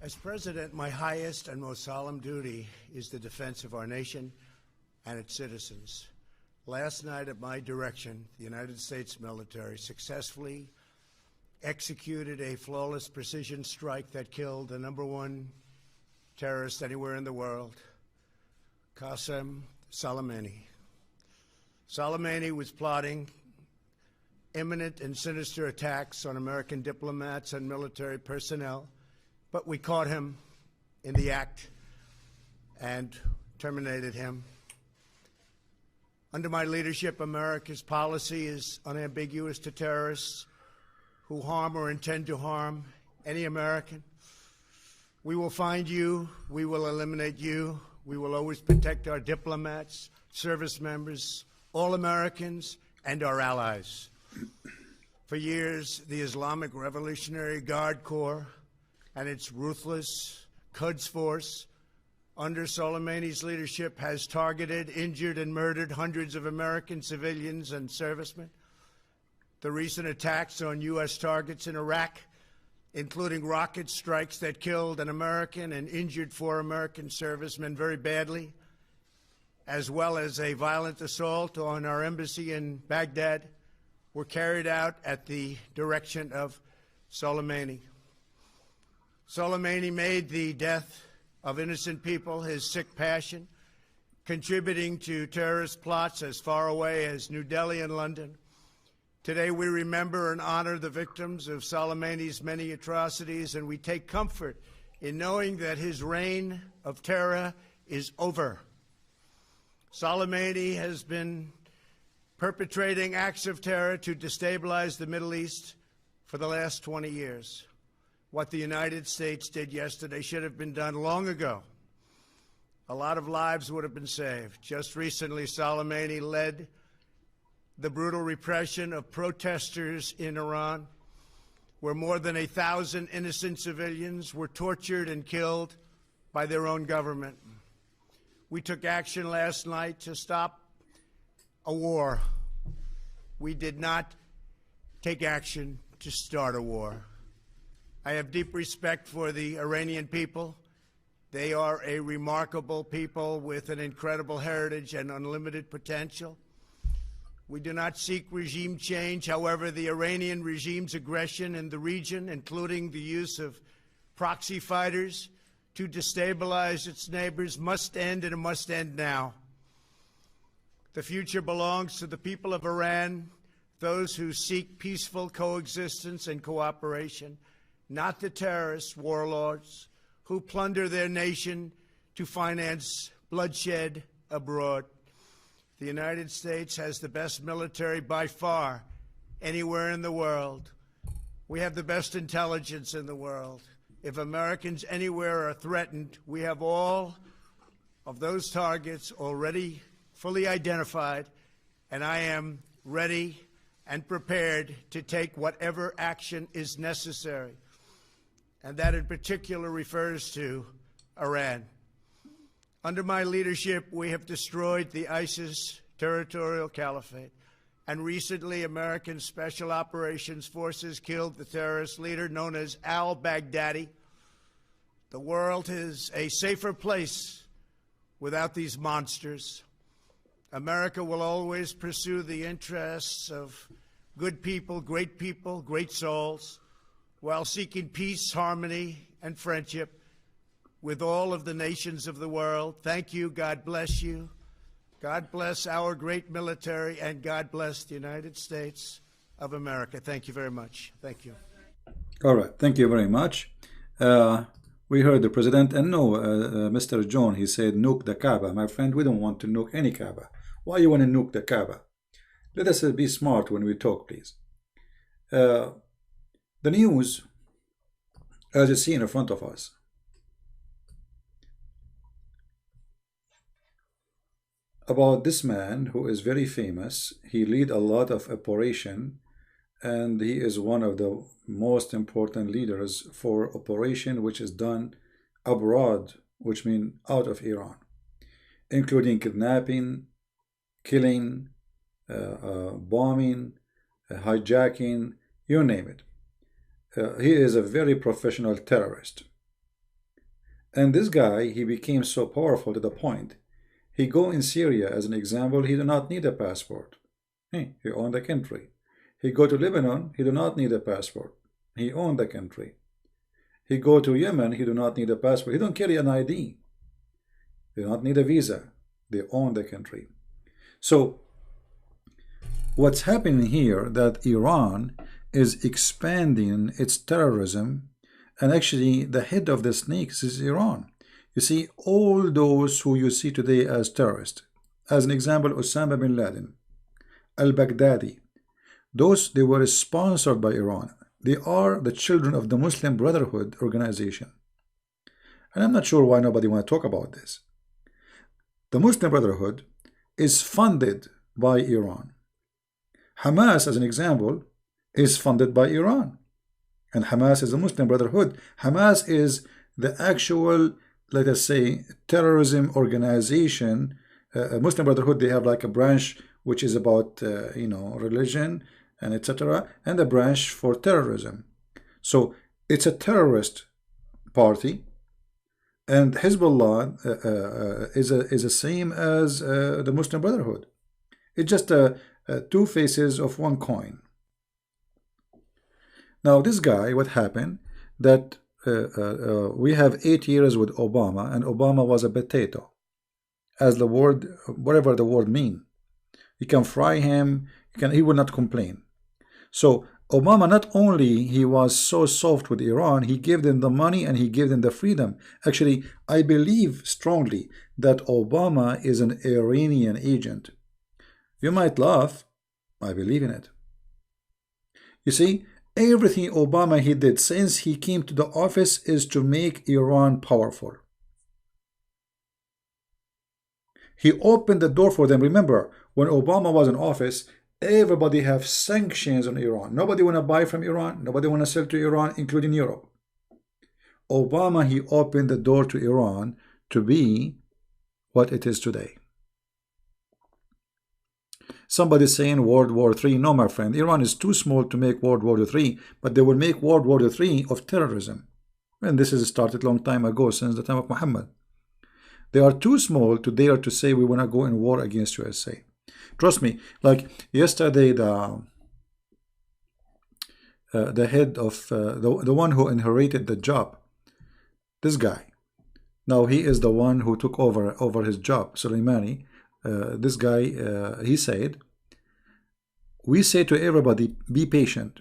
As President, my highest and most solemn duty is the defense of our nation and its citizens. Last night, at my direction, the United States military successfully executed a flawless precision strike that killed the #1 terrorist anywhere in the world, Qasem Soleimani. Soleimani was plotting imminent and sinister attacks on American diplomats and military personnel, but we caught him in the act and terminated him. Under my leadership, America's policy is unambiguous to terrorists who harm or intend to harm any American. We will find you. We will eliminate you. We will always protect our diplomats, service members, all Americans, and our allies. For years, the Islamic Revolutionary Guard Corps and its ruthless Quds Force, under Soleimani's leadership, has targeted, injured, and murdered hundreds of American civilians and servicemen. The recent attacks on U.S. targets in Iraq, including rocket strikes that killed an American and injured 4 American servicemen very badly, as well as a violent assault on our embassy in Baghdad, were carried out at the direction of Soleimani. Soleimani made the death of innocent people his sick passion, contributing to terrorist plots as far away as New Delhi and London. Today we remember and honor the victims of Soleimani's many atrocities, and we take comfort in knowing that his reign of terror is over. Soleimani has been perpetrating acts of terror to destabilize the Middle East for the last 20 years. What the United States did yesterday should have been done long ago. A lot of lives would have been saved. Just recently, Soleimani led the brutal repression of protesters in Iran, where more than 1,000 innocent civilians were tortured and killed by their own government. We took action last night to stop a war. We did not take action to start a war. I have deep respect for the Iranian people. They are a remarkable people with an incredible heritage and unlimited potential. We do not seek regime change. However, the Iranian regime's aggression in the region, including the use of proxy fighters to destabilize its neighbors, must end, and it must end now. The future belongs to the people of Iran, those who seek peaceful coexistence and cooperation, not the terrorist warlords who plunder their nation to finance bloodshed abroad. The United States has the best military by far anywhere in the world. We have the best intelligence in the world. If Americans anywhere are threatened, we have all of those targets already fully identified, and I am ready and prepared to take whatever action is necessary. And that in particular refers to Iran. Under my leadership, we have destroyed the ISIS territorial caliphate. And recently, American Special Operations Forces killed the terrorist leader known as al-Baghdadi. The world is a safer place without these monsters. America will always pursue the interests of good people, great souls, while seeking peace, harmony, and friendship with all of the nations of the world. Thank you. God bless you. God bless our great military, and God bless the United States of America. Thank you very much. Thank you. All right. Thank you very much. We heard the president, and no, Mr. John, he said, nuke the Kaaba. My friend, we don't want to nuke any Kaaba. Why you want to nuke the Kaaba? Let us be smart when we talk, please. The news, as you see in front of us, about this man who is very famous. He lead a lot of operation, and he is one of the most important leaders for operation which is done abroad, which means out of Iran, including kidnapping, killing, bombing, hijacking, you name it. He is a very professional terrorist. And this guy, he became so powerful to the point, he go in Syria as an example, he do not need a passport. He owned the country. He go to Lebanon, he do not need a passport. He owned the country. He go to Yemen, he do not need a passport. He don't carry an ID. They do not need a visa. They own the country. So what's happening here that Iran is expanding its terrorism, and actually the head of the snakes is Iran. You see, all those who you see today as terrorists, as an example, Osama bin Laden, al-Baghdadi, those, they were sponsored by Iran. They are the children of the Muslim Brotherhood organization. And I'm not sure why nobody want to talk about this. The Muslim Brotherhood is funded by Iran. Hamas, as an example, is funded by Iran. And Hamas is a Muslim Brotherhood. Hamas is the actual, let us say, terrorism organization. Muslim Brotherhood, they have like a branch which is about, religion and etc. and a branch for terrorism. So it's a terrorist party. And Hezbollah is the same as the Muslim Brotherhood. It's just two faces of one coin. Now this guy, what happened? That we have 8 years with Obama, and Obama was a potato, as the word, whatever the word mean. You can fry him, he will not complain. So Obama, not only he was so soft with Iran, he gave them the money and he gave them the freedom. Actually, I believe strongly that Obama is an Iranian agent. You might laugh, I believe in it. You see, everything Obama he did since he came to the office is to make Iran powerful. He opened the door for them. Remember, when Obama was in office, everybody have sanctions on Iran. Nobody want to buy from Iran. Nobody want to sell to Iran, including Europe. Obama, he opened the door to Iran to be what it is today. Somebody saying World War III. No, my friend, Iran is too small to make World War III, but they will make World War III of terrorism. And this has started a long time ago, since the time of Muhammad. They are too small to dare to say we want to go in war against USA. Trust me, like yesterday, the head of the one who inherited the job, this guy, now he is the one who took over his job, Soleimani. This guy, he said, we say to everybody, be patient.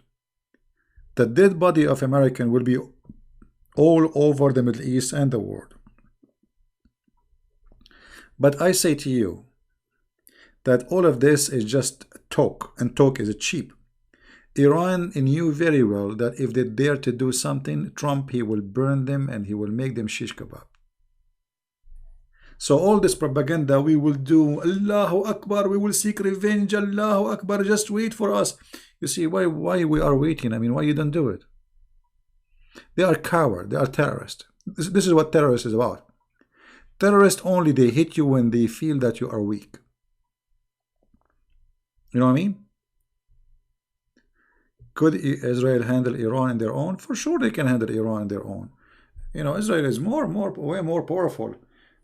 The dead body of American will be all over the Middle East and the world. But I say to you that all of this is just talk, and talk is cheap. Iran knew very well that if they dare to do something, Trump, he will burn them and he will make them shish kebab. So all this propaganda, we will do, Allahu Akbar, we will seek revenge, Allahu Akbar, just wait for us. You see, why we are waiting? I mean, why you don't do it? They are coward, they are terrorists. This is what terrorists is about. Terrorists only, they hit you when they feel that you are weak. You know what I mean? Could Israel handle Iran in their own? For sure they can handle Iran in their own. You know, Israel is way more powerful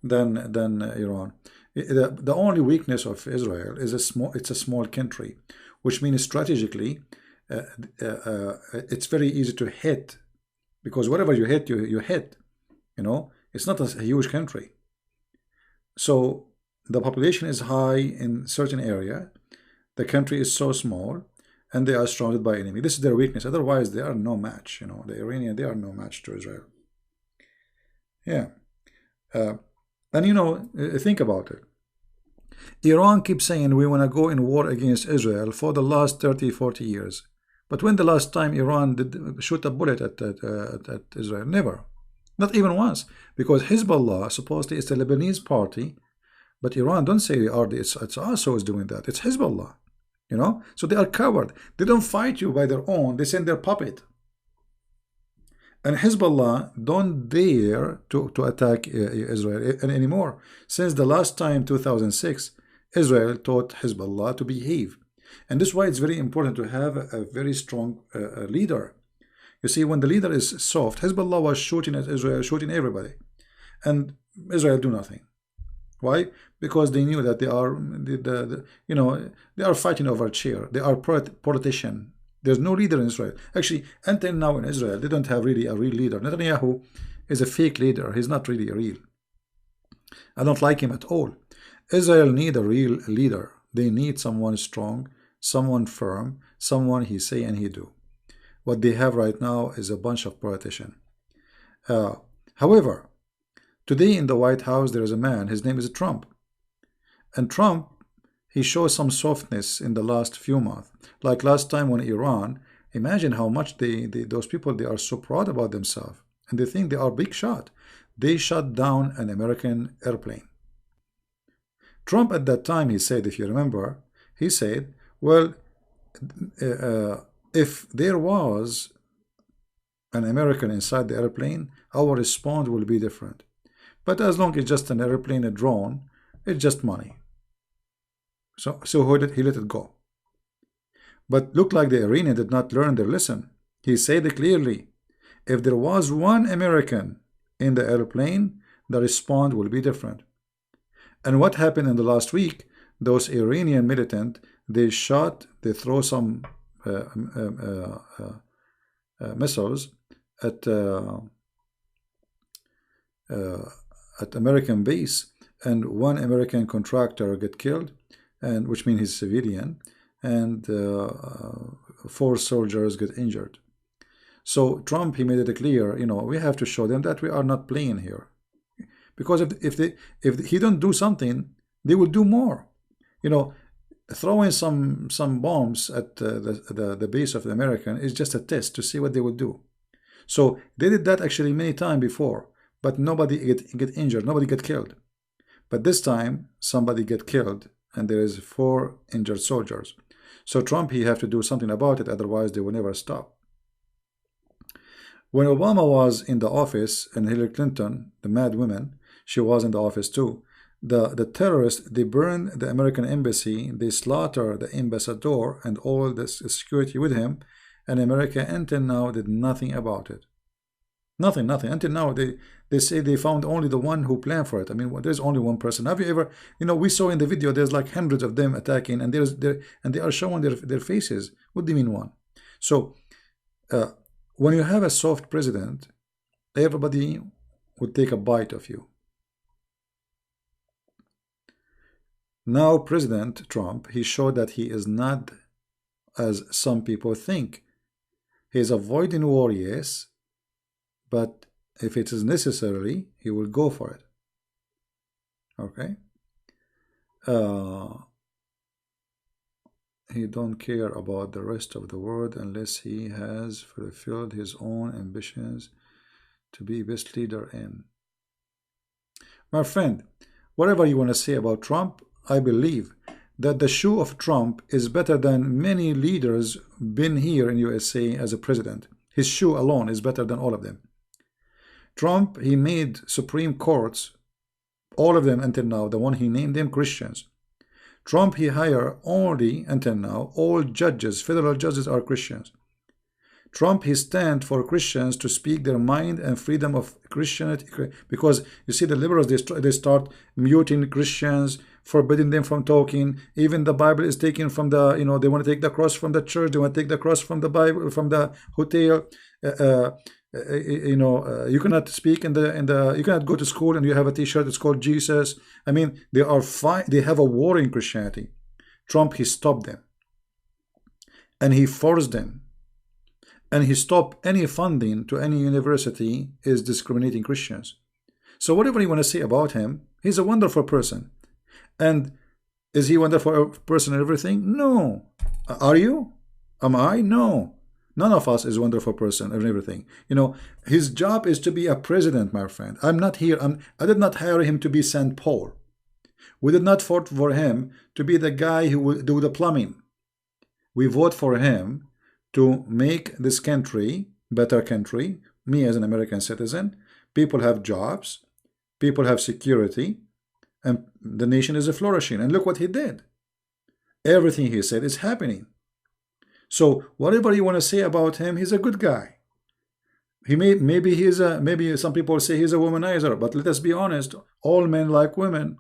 than Iran. The only weakness of Israel is it's a small country, which means strategically it's very easy to hit, because whatever you hit, you hit. You know, it's not a huge country. So the population is high in certain area. The country is so small, and they are surrounded by enemy. This is their weakness. Otherwise, they are no match. You know, the Iranian, they are no match to Israel. Yeah. And you know, think about it. Iran keeps saying we want to go in war against Israel for the last 30, 40 years. But when the last time Iran did shoot a bullet at Israel? Never. Not even once. Because Hezbollah, supposedly, is a Lebanese party. But Iran don't say it's us who is doing that. It's Hezbollah. You know, so they are coward. They don't fight you by their own. They send their puppet. And Hezbollah don't dare to attack Israel anymore. Since the last time, 2006, Israel taught Hezbollah to behave. And this is why it's very important to have a very strong leader. You see, when the leader is soft, Hezbollah was shooting at Israel, shooting everybody. and Israel do nothing. Why? Because they knew that they are they are fighting over a chair. They are politician. There's no leader in Israel. Actually, until now in Israel, they don't have really a real leader. Netanyahu is a fake leader. He's not really a real. I don't like him at all. Israel need a real leader. They need someone strong, someone firm, someone he say and he do. What they have right now is a bunch of politicians. However, today in the White House there is a man. His name is Trump, and Trump, he shows some softness in the last few months. Like last time when Iran, imagine how much those people, they are so proud about themselves and they think they are big shot. They shut down an American airplane. Trump at that time, he said, if you remember, he said, well, if there was an American inside the airplane, our response will be different. But as long as it's just an airplane, a drone, it's just money. So he let it go. But looked like the Iranian did not learn their lesson. He said it clearly, if there was one American in the airplane, the response will be different. And what happened in the last week, those Iranian militant, they throw some missiles at American base, and one American contractor get killed, and which means he's civilian, and 4 soldiers get injured. So Trump, he made it clear, we have to show them that we are not playing here, because if he don't do something, they will do more. Throwing some bombs at the base of the American is just a test to see what they will do. So they did that actually many times before, but nobody get injured, nobody get killed. But this time somebody get killed, and there is 4 injured soldiers. So Trump, he have to do something about it, otherwise they will never stop. When Obama was in the office, and Hillary Clinton, the mad woman, she was in the office too, the terrorists, they burned the American embassy, they slaughtered the ambassador and all the security with him, and America until now did nothing about it. Nothing. Until now, they say they found only the one who planned for it. I mean, there's only one person. Have you ever, we saw in the video, there's like hundreds of them attacking, and they are showing their faces. What do you mean one? So, when you have a soft president, everybody would take a bite of you. Now, President Trump, he showed that he is not as some people think. He is avoiding war, yes, but if it is necessary, he will go for it. Okay? He don't care about the rest of the world unless he has fulfilled his own ambitions to be best leader in. My friend, whatever you want to say about Trump, I believe that the shoe of Trump is better than many leaders been here in USA as a president. His shoe alone is better than all of them. Trump, he made Supreme Courts, all of them until now, the one he named them Christians. Trump, he hired only, until now, all judges, federal judges are Christians. Trump, he stand for Christians to speak their mind and freedom of Christianity, because you see the liberals, they start muting Christians, forbidding them from talking. Even the Bible is taken from the, they want to take the cross from the church, they want to take the cross from the Bible, from the hotel. You cannot speak you cannot go to school and you have a t-shirt that's called Jesus. I mean, they have a war in Christianity. Trump, he stopped them, and he forced them, and he stopped any funding to any university is discriminating Christians. So whatever you want to say about him, he's a wonderful person. And is he a wonderful person in everything? No. Are you? Am I? No. None of us is a wonderful person and everything. His job is to be a president, my friend. I'm not here. I did not hire him to be St. Paul. We did not vote for him to be the guy who will do the plumbing. We vote for him to make this country better country. Me as an American citizen, people have jobs, people have security, and the nation is flourishing. And look what he did. Everything he said is happening. So whatever you want to say about him, he's a good guy. maybe he's a, maybe some people say he's a womanizer, but let us be honest, all men like women.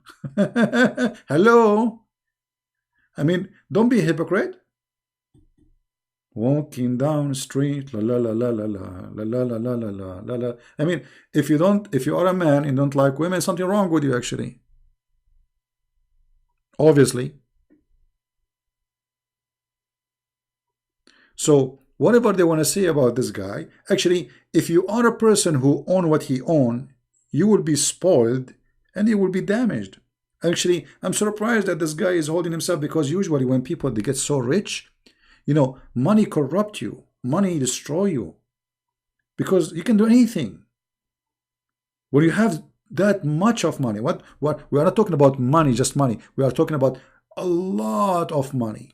Hello. I mean, don't be a hypocrite. Walking down the street, la la la la la la la la la la la la la. I mean, if you are a man and don't like women, something wrong with you actually. Obviously. So whatever they want to say about this guy, actually, if you are a person who own what he own, you will be spoiled and you will be damaged. Actually, I'm surprised that this guy is holding himself, because usually when people they get so rich, you know, money corrupt you, money destroy you, because you can do anything. When you have that much of money, what we are not talking about money, just money. We are talking about a lot of money.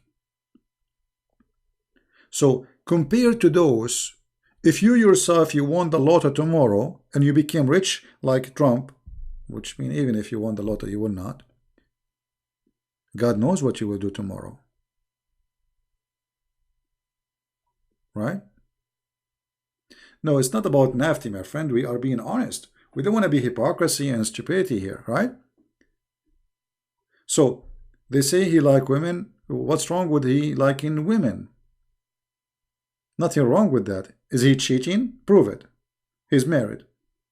So compared to those, if you yourself you won the lotto tomorrow and you became rich like Trump, which means even if you won the lotto you will not, God knows what you will do tomorrow, right? No, it's not about nasty, my friend. We are being honest. We don't want to be hypocrisy and stupidity here, right? So they say he like women. What's wrong with he liking women? Nothing wrong with that. Is he cheating? Prove it. He's married.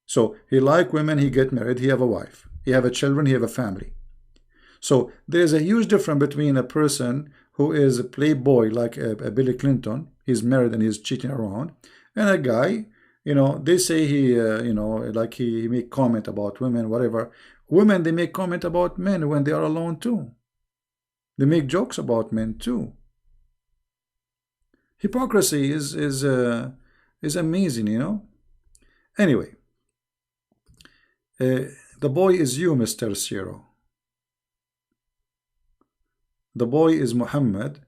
So he like women, he get married, he have a wife, he have a children, he have a family. So there's a huge difference between a person who is a playboy like a Billy Clinton, he's married and he's cheating around, and a guy, you know, they say he, you know, like he make comment about women, whatever. Women, they make comment about men when they are alone too. They make jokes about men too. Hypocrisy is amazing, you know. Anyway, the boy is you, Mr. Zero. The boy is Muhammad,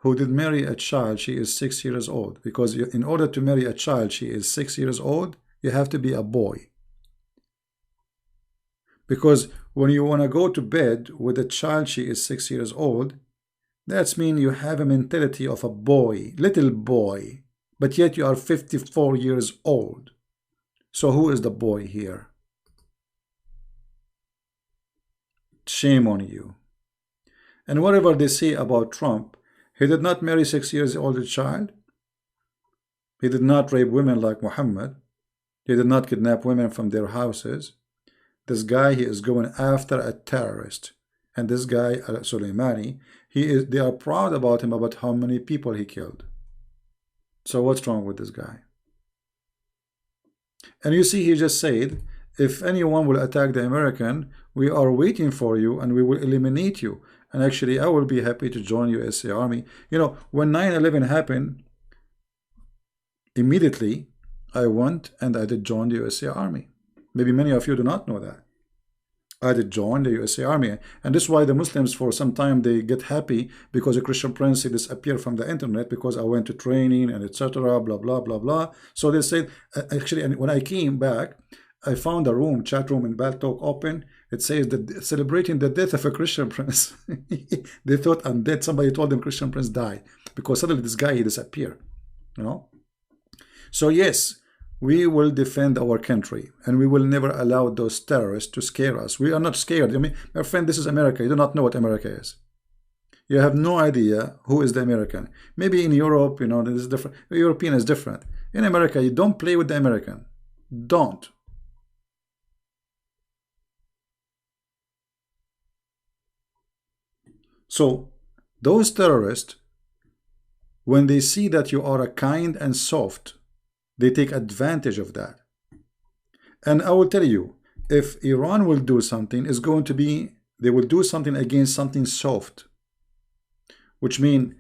who did marry a child. She is 6 years old, because in order to marry a child, she is 6 years old, you have to be a boy. Because when you want to go to bed with a child, she is 6 years old, that means you have a mentality of a boy, little boy, but yet you are 54 years old. So who is the boy here? Shame on you. And whatever they say about Trump, he did not marry 6 years old child. He did not rape women like Muhammad. He did not kidnap women from their houses. This guy, he is going after a terrorist. And this guy, Soleimani, they are proud about him, about how many people he killed. So what's wrong with this guy? And you see, he just said, if anyone will attack the American, we are waiting for you and we will eliminate you. And actually, I will be happy to join USA Army. You know, when 9/11 happened, immediately I went and I did join the USA Army. Maybe many of you do not know that. I did join the USA Army, and this is why the Muslims for some time they get happy because a Christian Prince disappeared from the internet, because I went to training and etc. Blah blah blah blah. So they said actually, and when I came back, I found a room, chat room in Baltalk open. It says that celebrating the death of a Christian Prince. They thought I'm dead. Somebody told them Christian Prince died, because suddenly this guy he disappeared. You know. So yes, we will defend our country, and we will never allow those terrorists to scare us. We are not scared. I mean, my friend, this is America. You do not know what America is. You have no idea who is the American. Maybe in Europe, you know, this is different. The European is different. In America, you don't play with the American. Don't. So those terrorists, when they see that you are a kind and soft, they take advantage of that. And I will tell you, if Iran will do something, it's going to be, they will do something against something soft, which means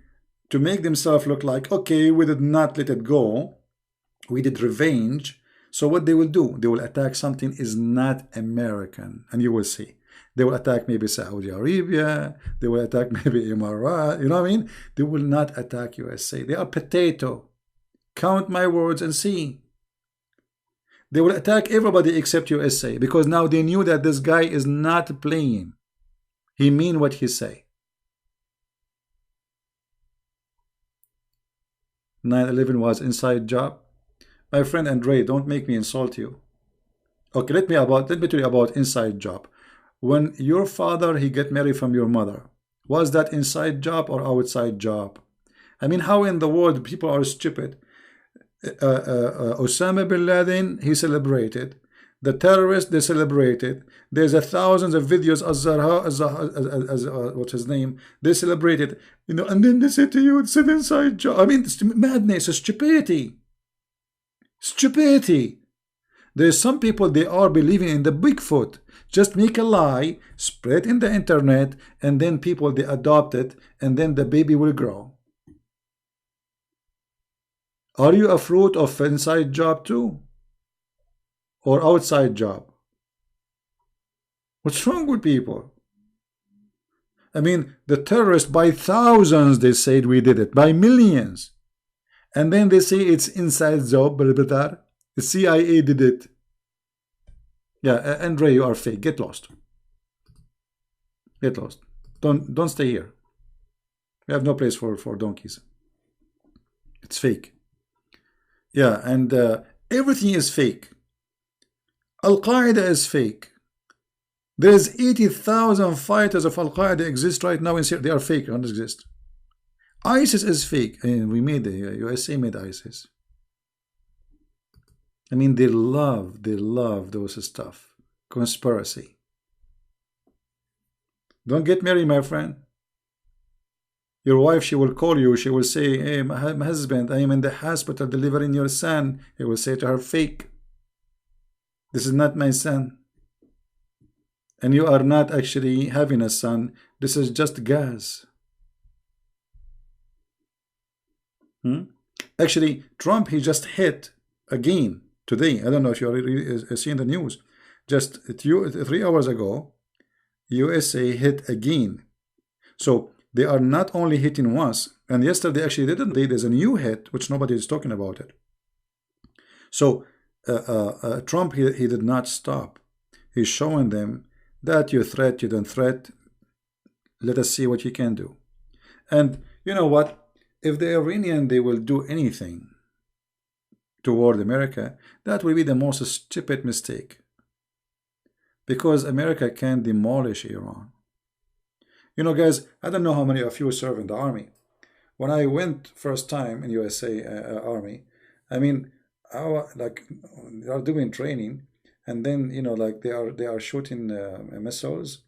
to make themselves look like, okay, we did not let it go, we did revenge. So what they will do, they will attack something is not American, and you will see. They will attack maybe Saudi Arabia, they will attack maybe Emirat, you know what I mean? They will not attack USA. They are potato. Count my words and see. They will attack everybody except USA, because now they knew that this guy is not playing. He mean what he say. 9/11 was inside job. My friend Andre, don't make me insult you. Okay, let me tell you about inside job. When your father he get married from your mother, was that inside job or outside job? I mean, how in the world people are stupid? Osama bin Laden, he celebrated. The terrorists, they celebrated. There's thousands of videos what's his name? They celebrated, you know, and then they say to you, it's an inside job. I mean, it's madness, stupidity. Stupidity. There's some people, they are believing in the Bigfoot. Just make a lie, spread in the internet, and then people, they adopt it, and then the baby will grow. Are you a fruit of inside job too? Or outside job? What's wrong with people? I mean, the terrorists, by thousands, they said we did it, by millions. And then they say it's inside job, the CIA did it. Yeah, Andre, you are fake. Get lost. Get lost. Don't stay here. We have no place for donkeys. It's fake. Yeah, and everything is fake. Al-Qaeda is fake. There's 80,000 fighters of Al-Qaeda exist right now in Syria. They are fake, don't exist. ISIS is fake. And we made the USA made ISIS. I mean, they love those stuff. Conspiracy. Don't get married, my friend. Your wife, she will call you. She will say, hey, my husband, I am in the hospital delivering your son. He will say to her, fake. This is not my son. And you are not actually having a son. This is just gas. Actually, Trump, he just hit again today. I don't know if you are seeing the news. Just 3 hours ago, USA hit again. So they are not only hitting once, and yesterday actually didn't. There's a new hit which nobody is talking about it. So Trump, he did not stop. He's showing them that you threat, you don't threat. Let us see what you can do. And you know what? If the Iranian, they will do anything toward America, that will be the most stupid mistake. Because America can demolish Iran. You know, guys, I don't know how many of you serve in the army. When I went first time in USA Army, I mean, like they are doing training, and then you know, like they are shooting missiles,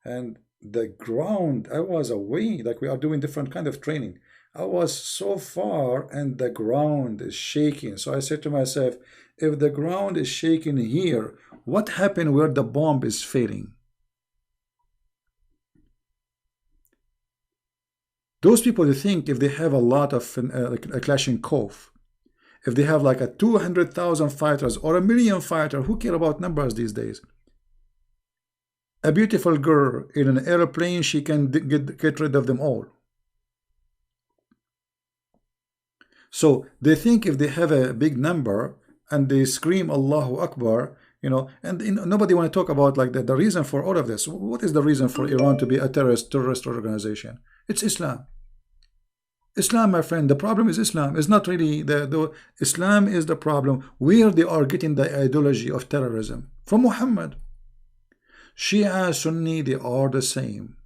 and the ground. I was away, like we are doing different kind of training. I was so far, and the ground is shaking. So I said to myself, if the ground is shaking here, what happened where the bomb is failing? Those people, they think if they have a lot of like a Kalashnikov, if they have like a 200,000 fighters or 1 million fighters, who care about numbers these days? A beautiful girl in an airplane, she can get rid of them all. So they think if they have a big number and they scream Allahu Akbar, you know, and nobody want to talk about like the reason for all of this. What is the reason for Iran to be a terrorist organization? It's Islam. Islam, my friend, the problem is Islam. It's not really the Islam is the problem. Where they are getting the ideology of terrorism from Muhammad. Shia, Sunni, they are the same.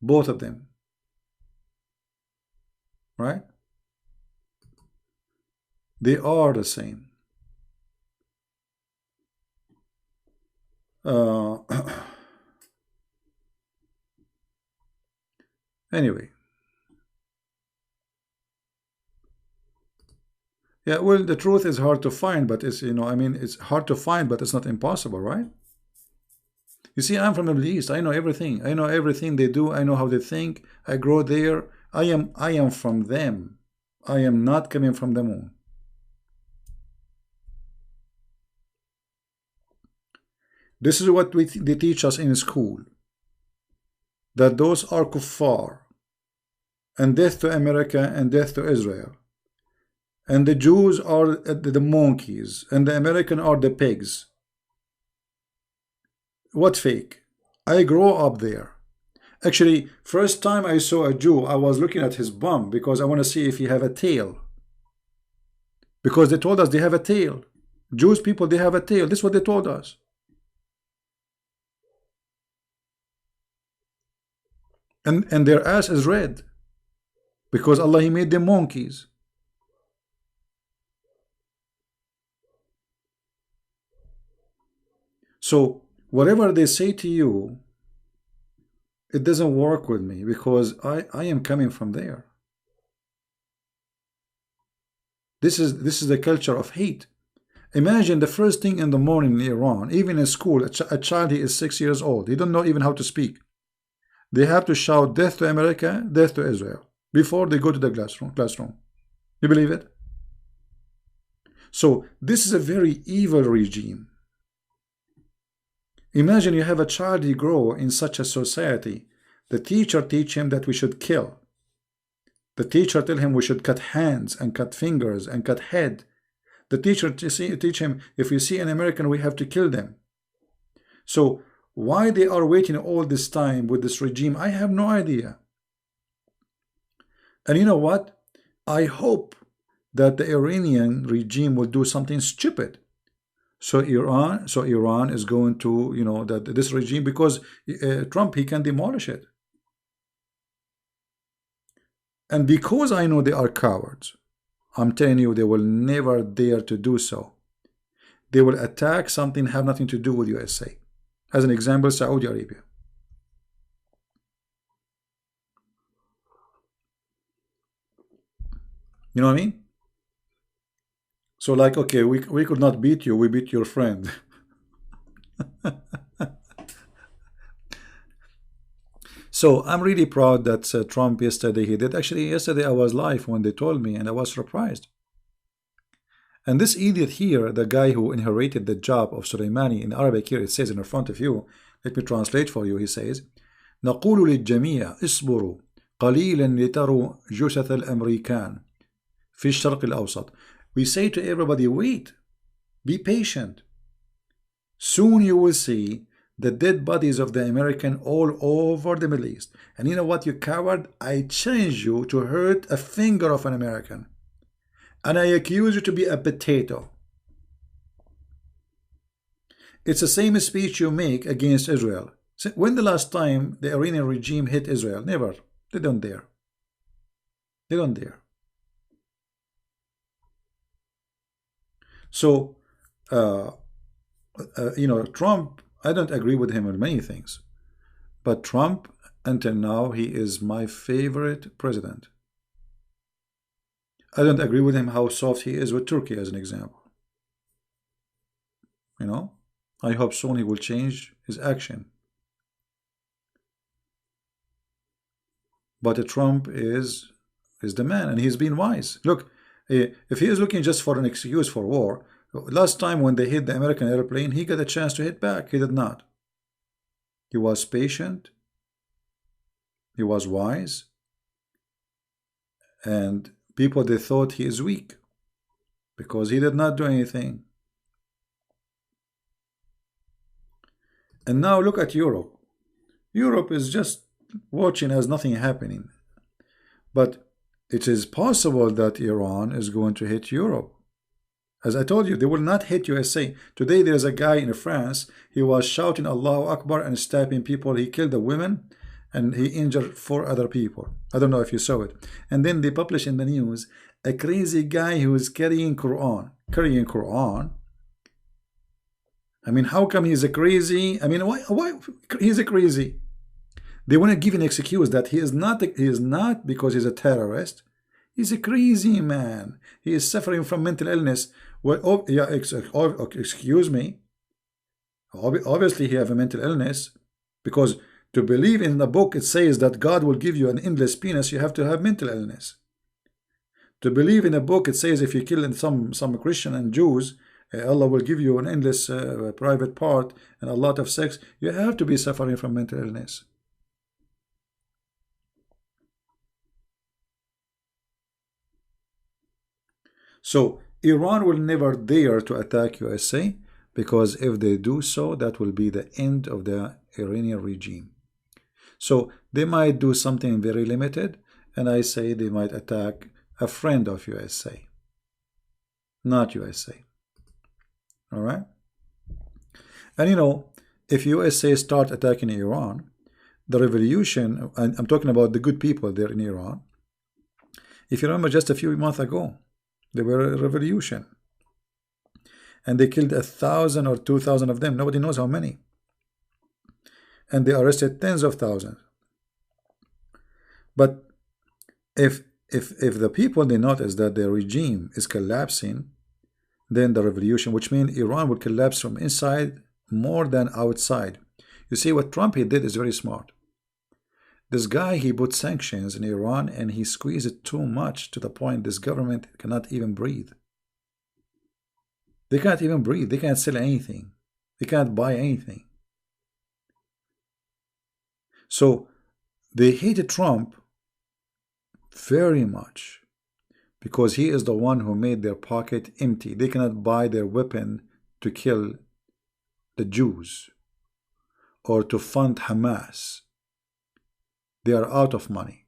Both of them. Right? They are the same. Anyway. Yeah, well, the truth is hard to find, but it's, you know, I mean, it's hard to find, but it's not impossible, right? You see, I'm from the Middle East. I know everything. I know everything they do. I know how they think. I grow there. I am from them. I am not coming from the moon. This is what they teach us in school. That those are kuffar. And death to America and death to Israel. And the Jews are the monkeys. And the American are the pigs. What fake? I grow up there. Actually, first time I saw a Jew, I was looking at his bum because I want to see if he have a tail. Because they told us they have a tail. Jewish people, they have a tail. This is what they told us. And their ass is red. Because Allah, He made them monkeys. So whatever they say to you, it doesn't work with me because I am coming from there. This is the culture of hate. Imagine the first thing in the morning in Iran, even in school, a child, he is 6 years old. He don't know even how to speak. They have to shout death to America, death to Israel before they go to the classroom. You believe it? So this is a very evil regime. Imagine you have a child, he grow in such a society. The teacher teach him that we should kill. The teacher tell him we should cut hands and cut fingers and cut head. The teacher teach him if we see an American we have to kill them. So why they are waiting all this time with this regime, I have no idea. And you know what? I hope that the Iranian regime will do something stupid. So Iran is going to, you know, that this regime, because Trump, he can demolish it. And because I know they are cowards, I'm telling you, they will never dare to do so. They will attack something have nothing to do with USA. As an example, Saudi Arabia. You know what I mean? So like, okay, we could not beat you, we beat your friend. So I'm really proud that Trump yesterday, he did. Actually, yesterday I was live when they told me, and I was surprised. And this idiot here, the guy who inherited the job of Soleimani, in Arabic here it says in front of you, let me translate for you, he says, نقول للجميع اصبروا قليلا لتروا جثث الأمريكان في الشرق الأوسط. We say to everybody, wait, be patient. Soon you will see the dead bodies of the American all over the Middle East. And you know what, you coward? I challenge you to hurt a finger of an American. And I accuse you to be a potato. It's the same speech you make against Israel. When the last time the Iranian regime hit Israel? Never. They don't dare. They don't dare. So, you know, Trump, I don't agree with him on many things. But Trump, until now, he is my favorite president. I don't agree with him how soft he is with Turkey, as an example. You know, I hope soon he will change his action. But Trump is the man, and he's been wise. Look, if he is looking just for an excuse for war, last time when they hit the American airplane, he got a chance to hit back. He did not. He was patient. He was wise. And people, they thought he is weak because he did not do anything. And now look at Europe. Europe is just watching as nothing happening. But it is possible that Iran is going to hit Europe. As I told you, they will not hit USA. Today there is a guy in France, he was shouting Allahu Akbar and stabbing people. He killed a woman and he injured 4 other people. I don't know if you saw it. And then they publish in the news a crazy guy who is carrying Quran. I mean, how come he's a crazy? I mean, why he's a crazy? They want to give an excuse that he is not because he's a terrorist. He's a crazy man. He is suffering from mental illness. Well, oh, yeah, excuse me. Obviously, he has a mental illness, because to believe in the book, it says that God will give you an endless penis. You have to have mental illness. To believe in a book, it says if you kill some Christian and Jews, Allah will give you an endless private part and a lot of sex. You have to be suffering from mental illness. So Iran will never dare to attack USA, because if they do so, that will be the end of the Iranian regime. So they might do something very limited, and I say they might attack a friend of USA, not USA. All right? And you know, if USA start attacking Iran, the revolution, and I'm talking about the good people there in Iran, if you remember just a few months ago, there were a revolution. And they killed 1,000 or 2,000 of them. Nobody knows how many. And they arrested tens of thousands. But if the people, they notice that their regime is collapsing, then the revolution, which means Iran will collapse from inside more than outside. You see, what Trump he did is very smart. This guy, he put sanctions in Iran and he squeezed it too much to the point this government cannot even breathe. They can't even breathe. They can't sell anything. They can't buy anything. So they hated Trump very much because he is the one who made their pocket empty. They cannot buy their weapon to kill the Jews or to fund Hamas. They are out of money.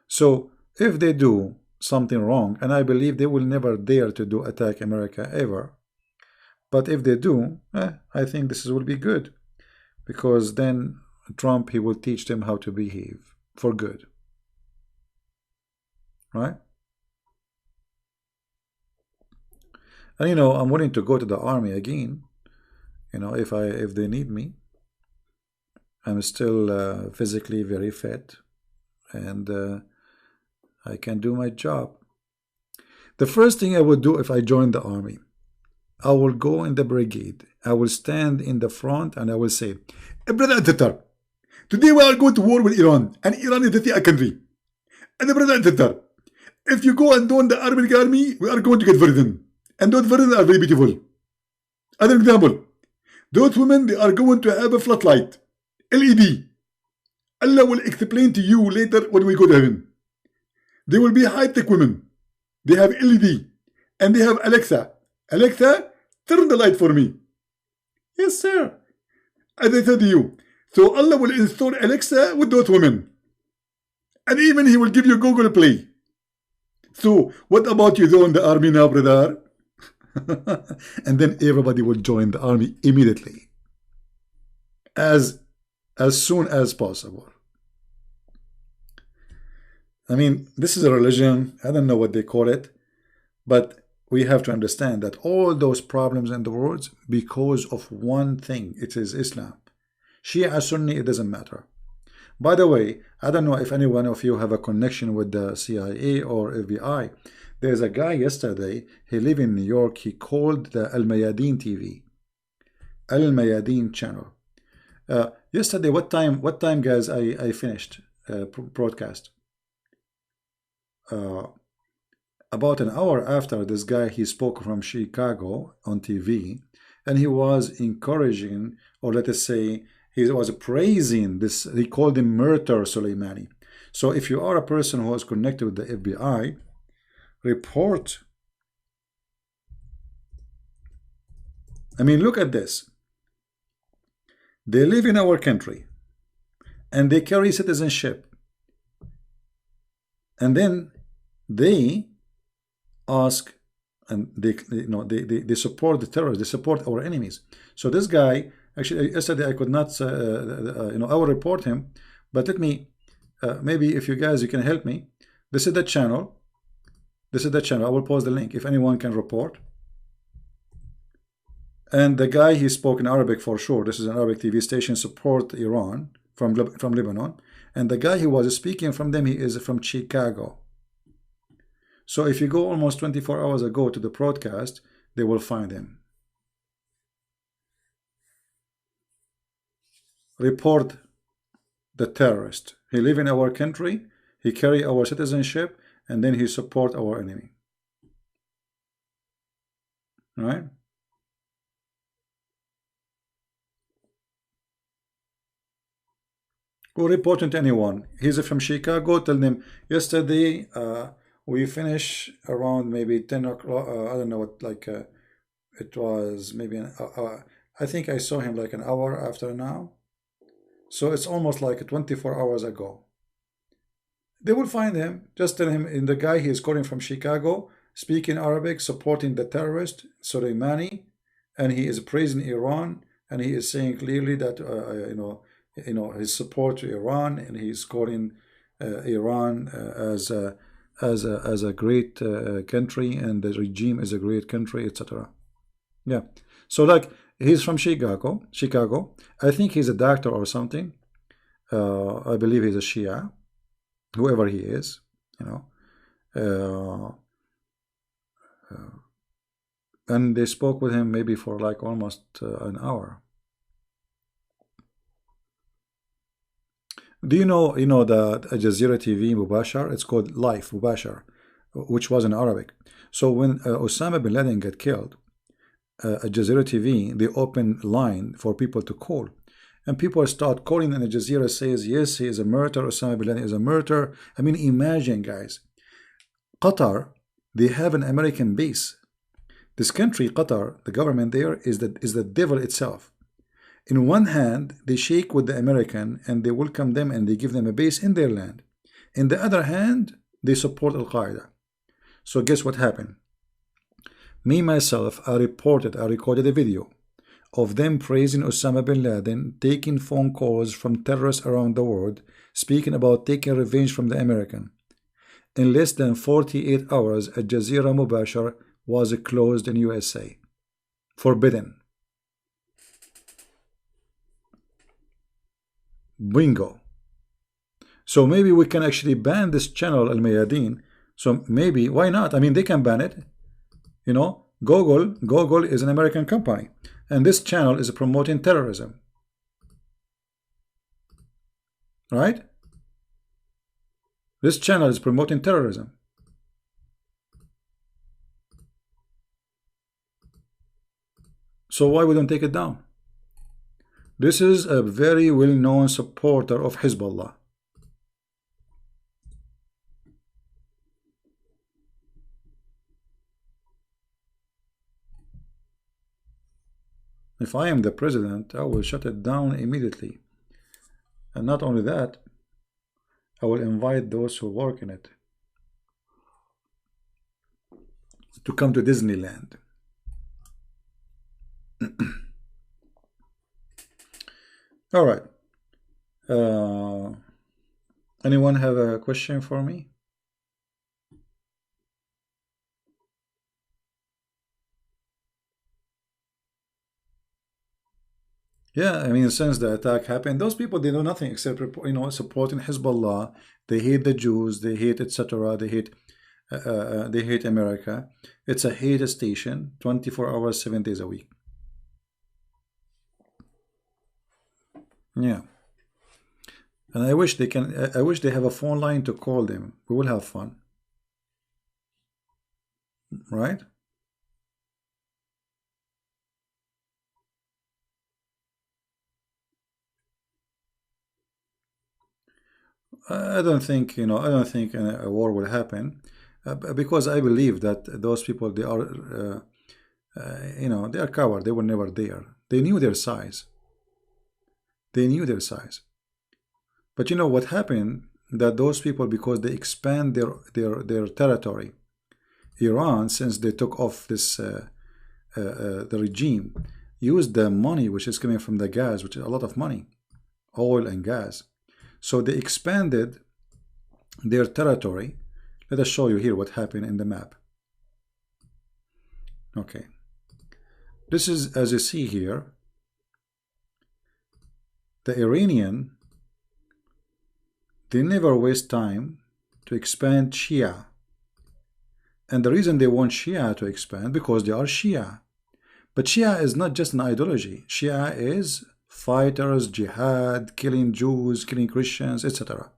So if they do something wrong, and I believe they will never dare to do attack America ever, but if they do, I think this will be good, because then Trump, he will teach them how to behave for good, right? And you know, I'm willing to go to the army again, you know, if they need me. I'm still physically very fit, and I can do my job. The first thing I would do if I joined the army, I will go in the brigade. I will stand in the front and I will say, Brother and sister, today we are going to war with Iran, and Iran is a country. And brother and sister, if you go and join the Arabic army, we are going to get virgin. And those virgins are very beautiful. As an example, those women, they are going to have a floodlight, LED. Allah will explain to you later when we go to heaven. They will be high-tech women. They have LED. And they have Alexa. Alexa, turn the light for me. Yes, sir. As I said to you. So Allah will install Alexa with those women. And even He will give you Google Play. So what about you join the army now, brother? And then everybody will join the army immediately. As soon as possible. I mean, this is a religion. I don't know what they call it. But we have to understand that all those problems in the world because of one thing. It is Islam. Shia, Sunni, it doesn't matter. By the way, I don't know if any one of you have a connection with the CIA or FBI. There's a guy yesterday, he lives in New York, he called the Al Mayadeen TV. Al Mayadeen channel. Yesterday, what time guys, I finished broadcast? About an hour after this guy, he spoke from Chicago on TV, and he was encouraging, or let us say, he was praising this, he called him Murtaza Soleimani. So if you are a person who is connected with the FBI, report. I mean, look at this. They live in our country, and they carry citizenship. And then they ask, and they support the terrorists, they support our enemies. So this guy, actually yesterday I could not I will report him, but let me maybe if you guys, you can help me. This is the channel. I will post the link if anyone can report. And the guy, he spoke in Arabic for sure. This is an Arabic TV station, support Iran from Lebanon. And the guy who was speaking from them, he is from Chicago. So if you go almost 24 hours ago to the broadcast, they will find him. Report the terrorist. He live in our country, he carry our citizenship, and then he support our enemy. All right? Go report to anyone. He's from Chicago. Tell them yesterday we finished around maybe 10 o'clock. I don't know what, like it was maybe I think I saw him like an hour after now. So it's almost like 24 hours ago. They will find him. Just tell him, in the guy he is calling from Chicago, speaking Arabic, supporting the terrorist Soleimani, and he is praising Iran, and he is saying clearly that his support to Iran, and he is calling Iran as a great country, and the regime is a great country, etc. Yeah. So like he's from Chicago. I think he's a doctor or something. I believe he's a Shia, whoever he is, you know. And they spoke with him maybe for like almost an hour. Do you know that Al Jazeera TV Mubashar? It's called Life Mubashar, which was in Arabic. So when Osama bin Laden got killed, Al Jazeera TV, they opened line for people to call. And people start calling, and Al Jazeera says, yes, he is a murderer, Osama bin Laden is a murderer. I mean, imagine, guys. Qatar, they have an American base. This country, Qatar, the government there is the devil itself. In one hand, they shake with the American, and they welcome them, and they give them a base in their land. In the other hand, they support Al-Qaeda. So guess what happened? Me, myself, I recorded a video of them praising Osama bin Laden, taking phone calls from terrorists around the world, speaking about taking revenge from the American. In less than 48 hours, Al Jazeera Mubashar was closed in USA. Forbidden. Bingo. So maybe we can actually ban this channel, Al Mayadeen. So maybe, why not? I mean, they can ban it. You know, Google is an American company, and this channel is promoting terrorism. Right? This channel is promoting terrorism. So why we don't take it down? This is a very well-known supporter of Hezbollah. If I am the president, I will shut it down immediately. And not only that, I will invite those who work in it to come to Disneyland. All right. Anyone have a question for me? Yeah, I mean, since the attack happened, those people, they do nothing except supporting Hezbollah. They hate the Jews, they hate etc. They hate America. It's a hate station, 24 hours, 7 days a week. Yeah. And I wish they have a phone line to call them. We will have fun. Right? I don't think a war will happen, because I believe that those people, they are they are cowards. They were never there. They knew their size. But you know what happened? That those people, because they expand their territory, Iran, since they took off this the regime, used the money which is coming from the gas, which is a lot of money, oil and gas. So they expanded their territory. Let us show you here what happened in the map. Okay. This is, as you see here, the Iranian, they never waste time to expand Shia. And the reason they want Shia to expand, because they are Shia. But Shia is not just an ideology. Shia is fighters, jihad, killing Jews, killing Christians, etc.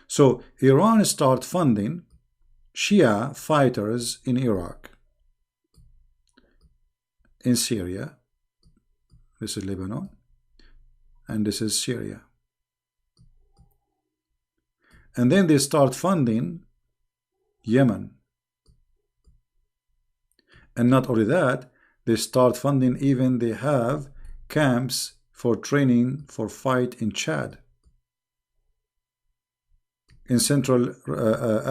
So Iran start funding Shia fighters in Iraq, in Syria. This is Lebanon, and this is Syria. And then they start funding Yemen. And not only that, They start funding, even they have camps for training for fight in Chad, in Central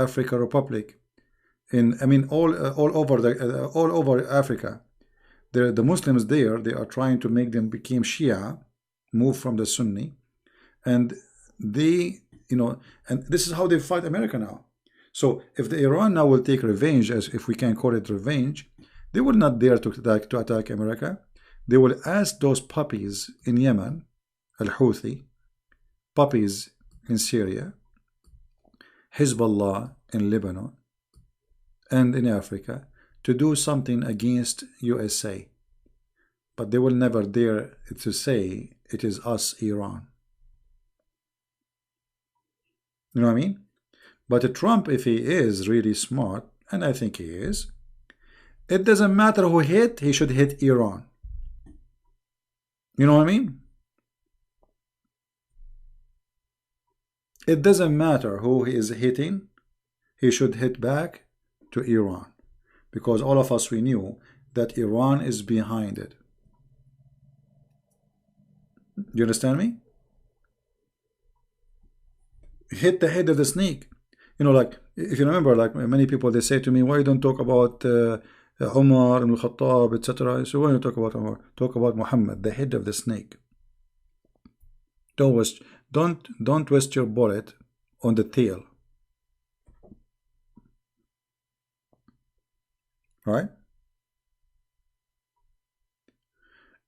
Africa Republic, in, I mean, all over Africa. The Muslims there, they are trying to make them become Shia, move from the Sunni, and they, and this is how they fight America now. So if the Iran now will take revenge, as if we can call it revenge, they will not dare to attack America. They will ask those puppies in Yemen, Al-Houthi, puppies in Syria, Hezbollah in Lebanon, and in Africa, to do something against USA. But they will never dare to say it is us, Iran. You know what I mean? But Trump, if he is really smart, and I think he is, it doesn't matter who hit, he should hit Iran. You know what I mean? It doesn't matter who he is hitting, he should hit back to Iran. Because all of us, we knew that Iran is behind it. Do you understand me? Hit the head of the snake. Like, if you remember, like many people, they say to me, why you don't talk about Umar ibn al-Khattab, etc. So when you talk about Umar, talk about Muhammad, the head of the snake. Don't waste your bullet on the tail. Right?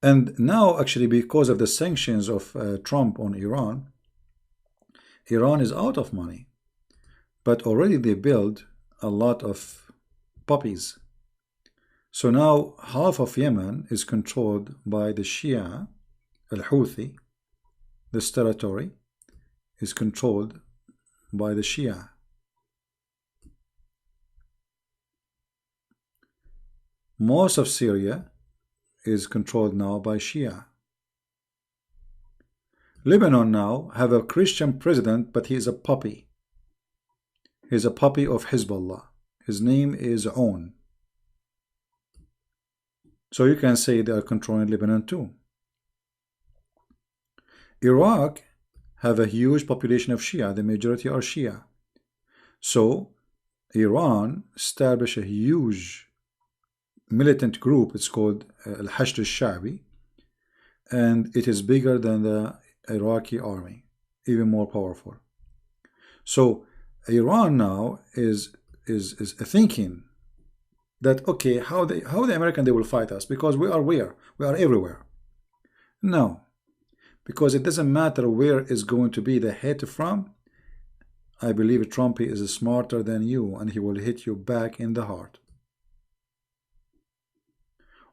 And now, actually, because of the sanctions of Trump on Iran, Iran is out of money. But already they build a lot of puppies. So now half of Yemen is controlled by the Shia, Al-Houthi. This territory is controlled by the Shia. Most of Syria is controlled now by Shia. Lebanon now have a Christian president, but he is a puppy. He's a puppy of Hezbollah. His name is Aoun. So you can say they are controlling Lebanon too. Iraq have a huge population of Shia. The majority are Shia. So Iran established a huge militant group. It's called Al-Hashd al-Sha'bi, and it is bigger than the Iraqi army, even more powerful. So Iran now is thinking that, okay, how the American, they will fight us, because we are where? We are everywhere. No, because it doesn't matter where is going to be the hit from. I believe Trump is smarter than you, and he will hit you back in the heart.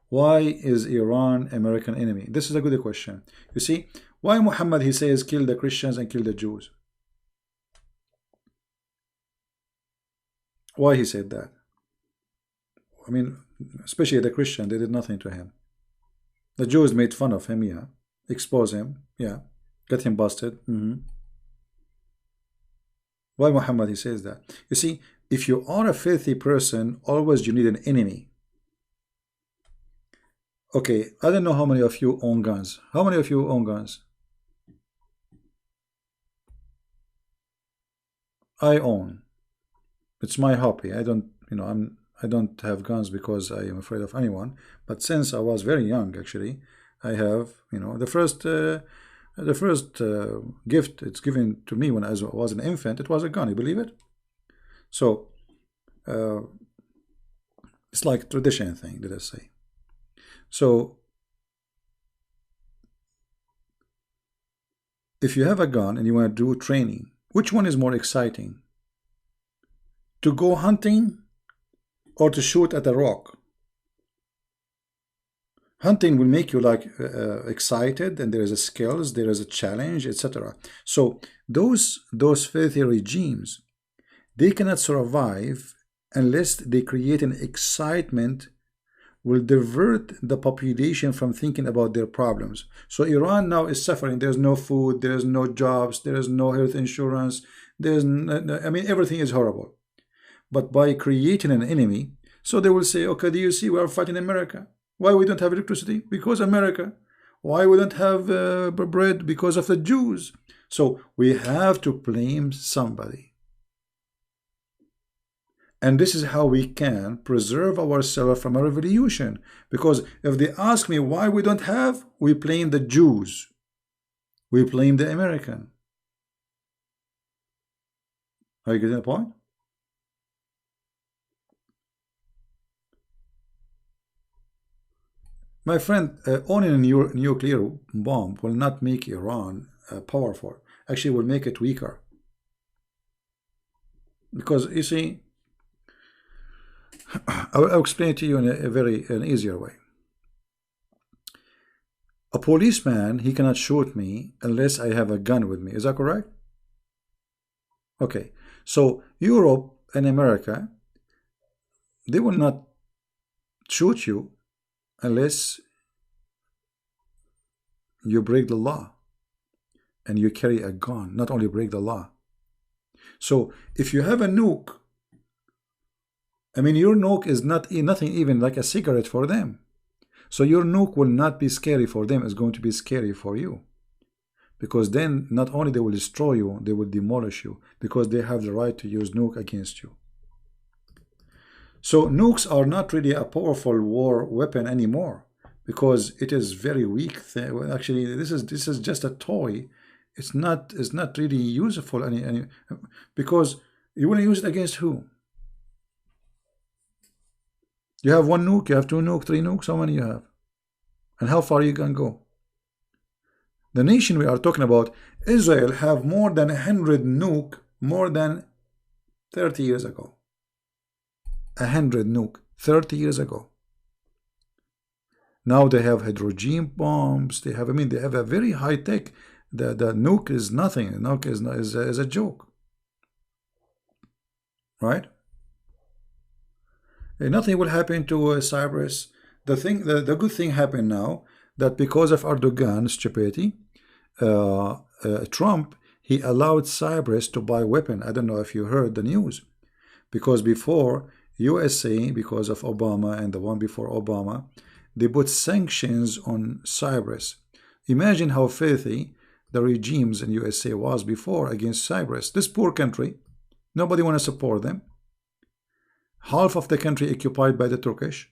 Why is Iran American enemy? This is a good question. You see, why Muhammad, he says, kill the Christians and kill the Jews? Why he said that? I mean, especially the Christian, they did nothing to him. The Jews made fun of him, yeah. Expose him, yeah. Get him busted. Why Muhammad, he says that? You see, if you are a filthy person, always you need an enemy. Okay, I don't know how many of you own guns. How many of you own guns? I own. It's my hobby. I don't, I don't have guns because I am afraid of anyone. But since I was very young, actually, I have, the first gift it's given to me when I was an infant, it was a gun. You believe it? So it's like tradition thing, did I say? So if you have a gun and you want to do training, which one is more exciting? To go hunting or to shoot at a rock? Hunting will make you like excited, and there is a skills, there is a challenge, etc. So those filthy regimes, they cannot survive unless they create an excitement will divert the population from thinking about their problems. So Iran now is suffering. There's no food, there's no jobs, there is no health insurance, there's no, I mean, everything is horrible. But by creating an enemy, so they will say, okay, do you see we are fighting America? Why we don't have electricity? Because America. Why we don't have bread? Because of the Jews. So we have to blame somebody. And this is how we can preserve ourselves from a revolution. Because if they ask me why we don't have, we blame the Jews. We blame the American. Are you getting the point? My friend, owning a nuclear bomb will not make Iran powerful. Actually, will make it weaker. Because, you see, I'll explain it to you in an easier way. A policeman, he cannot shoot me unless I have a gun with me. Is that correct? Okay. So Europe and America, they will not shoot you unless you break the law and you carry a gun, not only break the law. So if you have a nuke, I mean, your nuke is nothing even like a cigarette for them. So your nuke will not be scary for them, it's going to be scary for you. Because then not only they will destroy you, they will demolish you, because they have the right to use nuke against you. So nukes are not really a powerful war weapon anymore, because it is very weak. Actually, this is just a toy. It's not really useful any because you want to use it against who? You have one nuke, you have two nukes, three nukes. How many you have? And how far you can go? The nation we are talking about, Israel, have more than 100 nuke more than 30 years ago. 100 nuke 30 years ago. Now they have hydrogen bombs. They have, I mean, they have a very high tech. The nuke is nothing. The nuke is a joke, right? And nothing will happen to Cyprus. The good thing happened now that because of Erdogan's stupidity, Trump, he allowed Cyprus to buy weapons. I don't know if you heard the news, because before USA, because of Obama and the one before Obama, they put sanctions on Cyprus. Imagine how filthy the regimes in USA was before against Cyprus. This poor country, nobody want to support them. Half of the country occupied by the Turkish.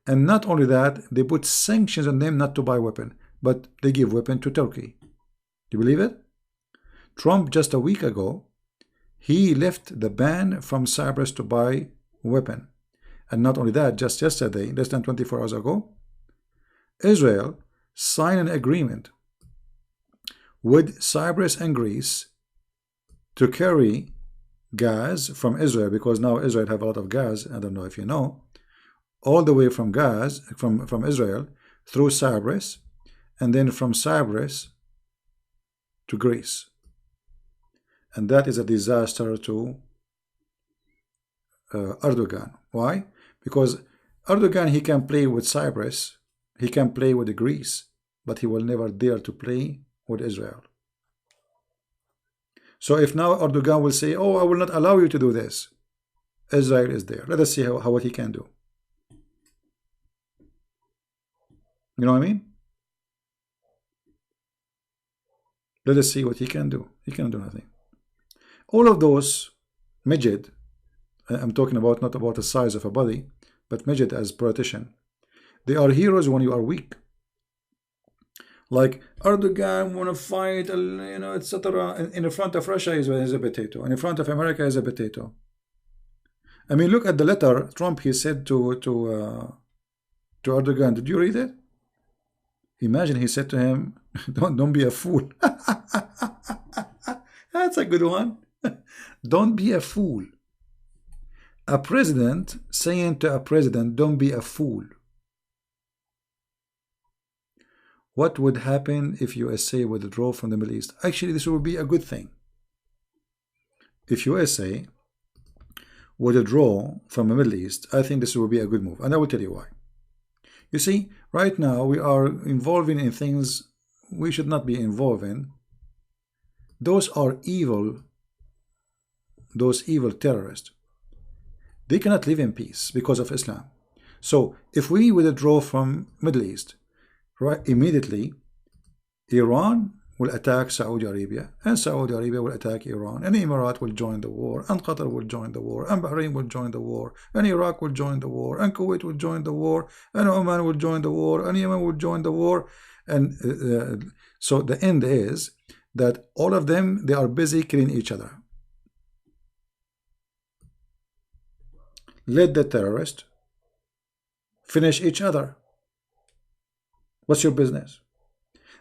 And not only that, they put sanctions on them not to buy weapon, but they give weapon to Turkey. Do you believe it? Trump, just a week ago, he left the ban from Cyprus to buy weapon. And not only that, just yesterday, less than 24 hours ago, Israel signed an agreement with Cyprus and Greece to carry gas from Israel, because now Israel have a lot of gas, I don't know if you know, all the way from from Israel through Cyprus, and then from Cyprus to Greece. And that is a disaster to Erdogan. Why? Because Erdogan, he can play with Cyprus, he can play with Greece, but he will never dare to play with Israel. So if now Erdogan will say, oh, I will not allow you to do this, Israel is there. Let us see what he can do. You know what I mean? Let us see what he can do. He can do nothing. All of those midget, I'm talking about not about the size of a body, but midget as politician, they are heroes when you are weak. Like Erdogan want to fight, you know, etc. In the front of Russia is a potato, and in front of America is a potato. I mean, look at the letter Trump he said to Erdogan. Did you read it? Imagine he said to him, "Don't be a fool." That's a good one. Don't be a fool. A president saying to a president, "Don't be a fool." What would happen if USA would withdraw from the Middle East? Actually, this would be a good thing. If USA would withdraw from the Middle East, I think this would be a good move. And I will tell you why. You see, right now we are involving in things we should not be involved in. Those are evil, those evil terrorists. They cannot live in peace because of Islam. So if we withdraw from Middle East, right, immediately Iran will attack Saudi Arabia, and Saudi Arabia will attack Iran, and Emirates will join the war, and Qatar will join the war, and Bahrain will join the war, and Iraq will join the war, and Kuwait will join the war, and Oman will join the war, and Yemen will join the war. And so the end is that all of them, they are busy killing each other. Let the terrorists finish each other. What's your business?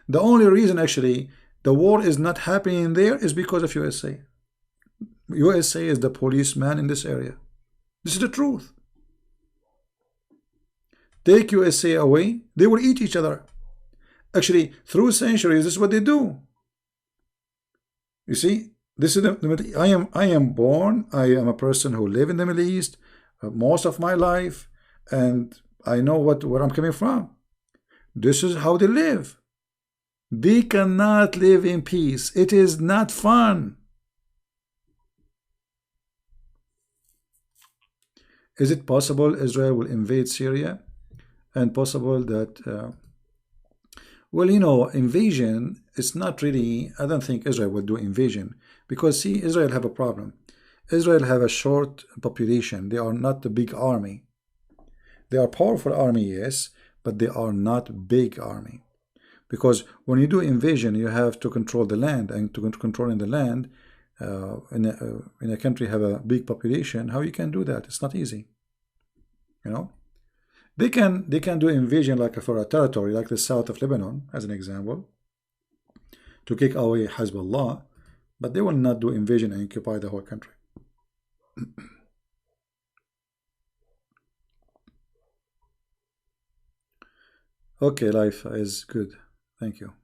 The only reason actually the war is not happening there is because of USA. USA is the policeman in this area. This is the truth. Take USA away, they will eat each other. Actually, through centuries, this is what they do. You see, this is I am born. I am a person who live in the Middle East most of my life, and I know where I'm coming from. This is how they live. They cannot live in peace. It is not fun. Is it possible Israel will invade Syria? And possible that, well, you know, invasion, it's not really, I don't think Israel will do invasion. Because, see, Israel have a problem. Israel have a short population. They are not a big army. They are powerful army, yes, but they are not big army. Because when you do invasion, you have to control the land, and to controlling the land in a country have a big population, how you can do that? It's not easy. You know, they can do invasion like for a territory like the south of Lebanon, as an example, to kick away Hezbollah, but they will not do invasion and occupy the whole country. Okay, life is good. Thank you.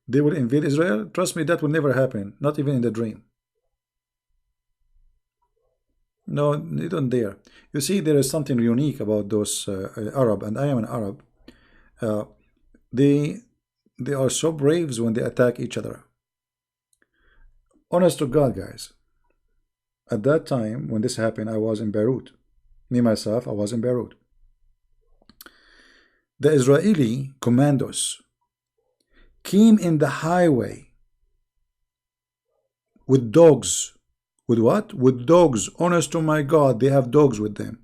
They will invade Israel? Trust me, that will never happen. Not even in the dream. No, they don't dare. You see, there is something unique about those Arab, and I am an Arab. They are so brave when they attack each other. Honest to God, guys. At that time, when this happened, I was in Beirut. Me, myself, I was in Beirut. The Israeli commandos came in the highway with dogs. With what? With dogs. Honest to my God, they have dogs with them.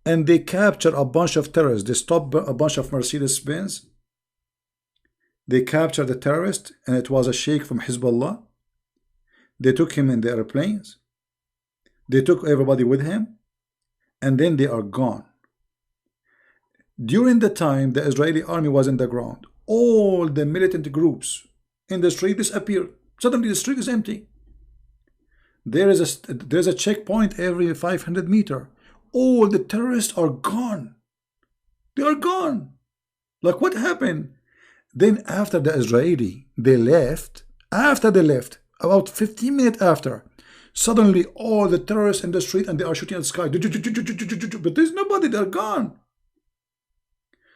And they captured a bunch of terrorists. They stopped a bunch of Mercedes-Benz. They captured the terrorist, and it was a sheikh from Hezbollah. They took him in the airplanes. They took everybody with him. And then they are gone. During the time the Israeli army was in the ground, all the militant groups in the street disappeared. Suddenly the street is empty. There's a checkpoint every 500 meters. All the terrorists are gone. They are gone. Like, what happened? Then after the Israeli, they left. After they left, about 15 minutes after, suddenly all the terrorists in the street, and they are shooting at the sky. But there's nobody. They're gone.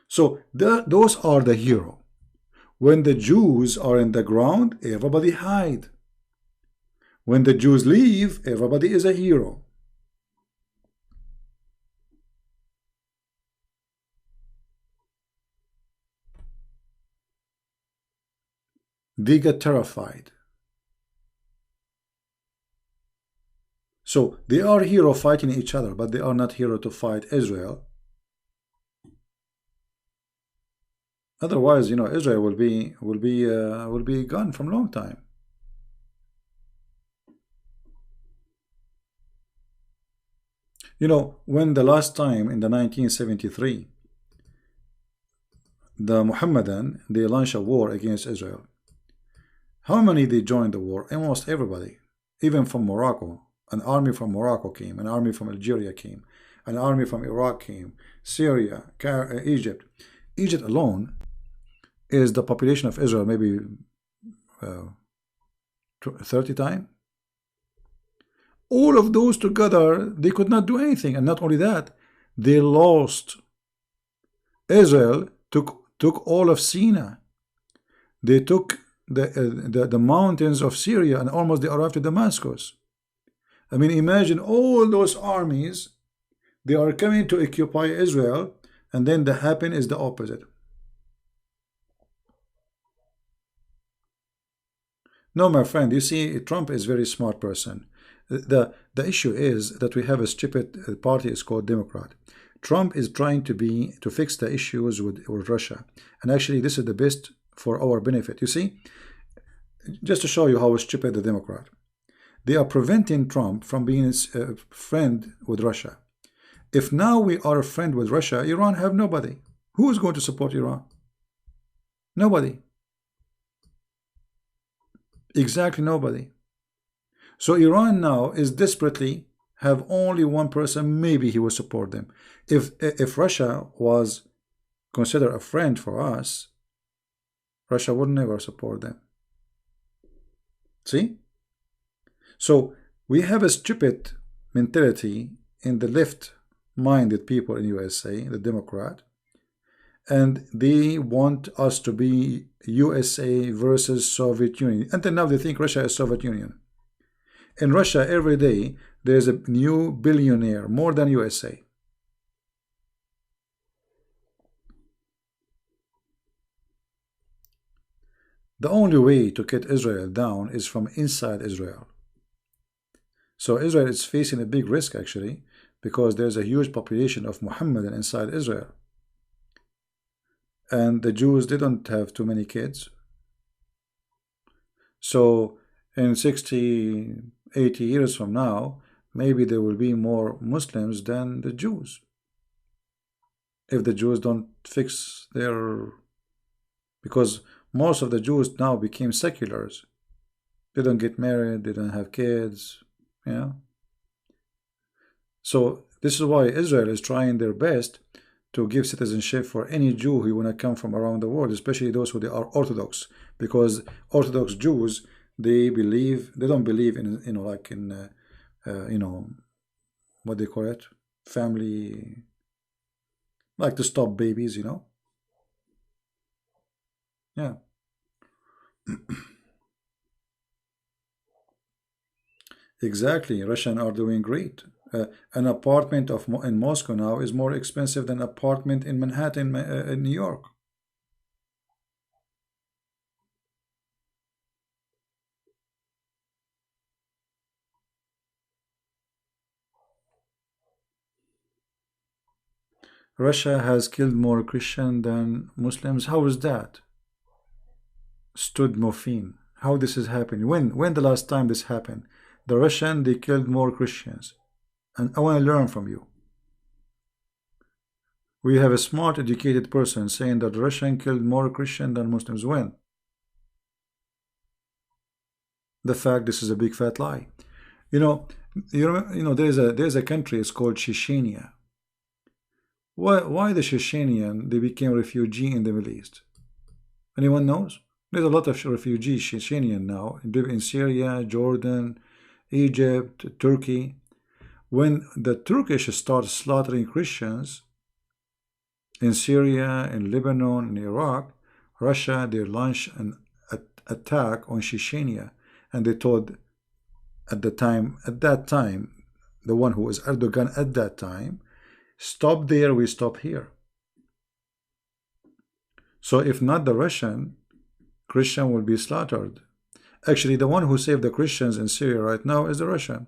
So those are the hero. When the Jews are in the ground, everybody hide. When the Jews leave, everybody is a hero. They get terrified. So they are hero fighting each other, but they are not hero to fight Israel. Otherwise, you know, Israel will be gone from long time. You know, when the last time in the 1973, the Muhammadan, they launched a war against Israel. How many they joined the war? Almost everybody, even from Morocco. An army from Morocco came, an army from Algeria came, an army from Iraq came, Syria, Egypt. Egypt alone is the population of Israel maybe 30 times. All of those together, they could not do anything. And not only that, they lost. Israel took all of Sinai. They took the mountains of Syria, and almost they arrived to Damascus. I mean, imagine all those armies, they are coming to occupy Israel, and then the happen is the opposite. No, my friend, you see, Trump is a very smart person. The issue is that we have a stupid party is called Democrat. Trump is trying to fix the issues with Russia, and actually this is the best for our benefit. You see, just to show you how stupid the Democrat, they are preventing Trump from being a friend with Russia. If now we are a friend with Russia, Iran have nobody. Who is going to support Iran? Nobody. Exactly nobody. So Iran now is desperately have only one person, maybe he will support them. If Russia was considered a friend for us, Russia would never support them. See? So we have a stupid mentality in the left-minded people in USA, the Democrat, and they want us to be USA versus Soviet Union. Until now they think Russia is Soviet Union. In Russia every day there's a new billionaire, more than USA. The only way to get Israel down is from inside Israel. So Israel is facing a big risk actually, because there's a huge population of Muhammadan inside Israel. And the Jews didn't have too many kids. So in 60, 80 years from now, maybe there will be more Muslims than the Jews. If the Jews don't fix their... Because most of the Jews now became seculars. They don't get married, they don't have kids, you know. So this is why Israel is trying their best to give citizenship for any Jew who want to come from around the world, especially those who are Orthodox, because Orthodox Jews, they don't believe in, you know, like in you know, what they call it, family, like to stop babies, you know. Yeah. Exactly. Russians are doing great. An apartment in Moscow now is more expensive than an apartment in Manhattan, in New York. Russia has killed more Christians than Muslims. How is that? Stud Mofin. How this is happening? When the last time this happened? The Russian, they killed more Christians. And I want to learn from you. We have a smart, educated person saying that the Russian killed more Christians than Muslims. When? The fact this is a big fat lie. You know, there's a country, it's called Chechnya. Why the Chechenian, they became refugee in the Middle East? Anyone knows? There's a lot of refugees Chechenian now, live in Syria, Jordan, Egypt, Turkey. When the Turkish started slaughtering Christians in Syria, in Lebanon, in Iraq, Russia, they launched an attack on Chechnya, and they told at that time, the one who was Erdogan at that time, stop there, we stop here. So if not the Russian, Christian will be slaughtered. Actually, the one who saved the Christians in Syria right now is the Russian.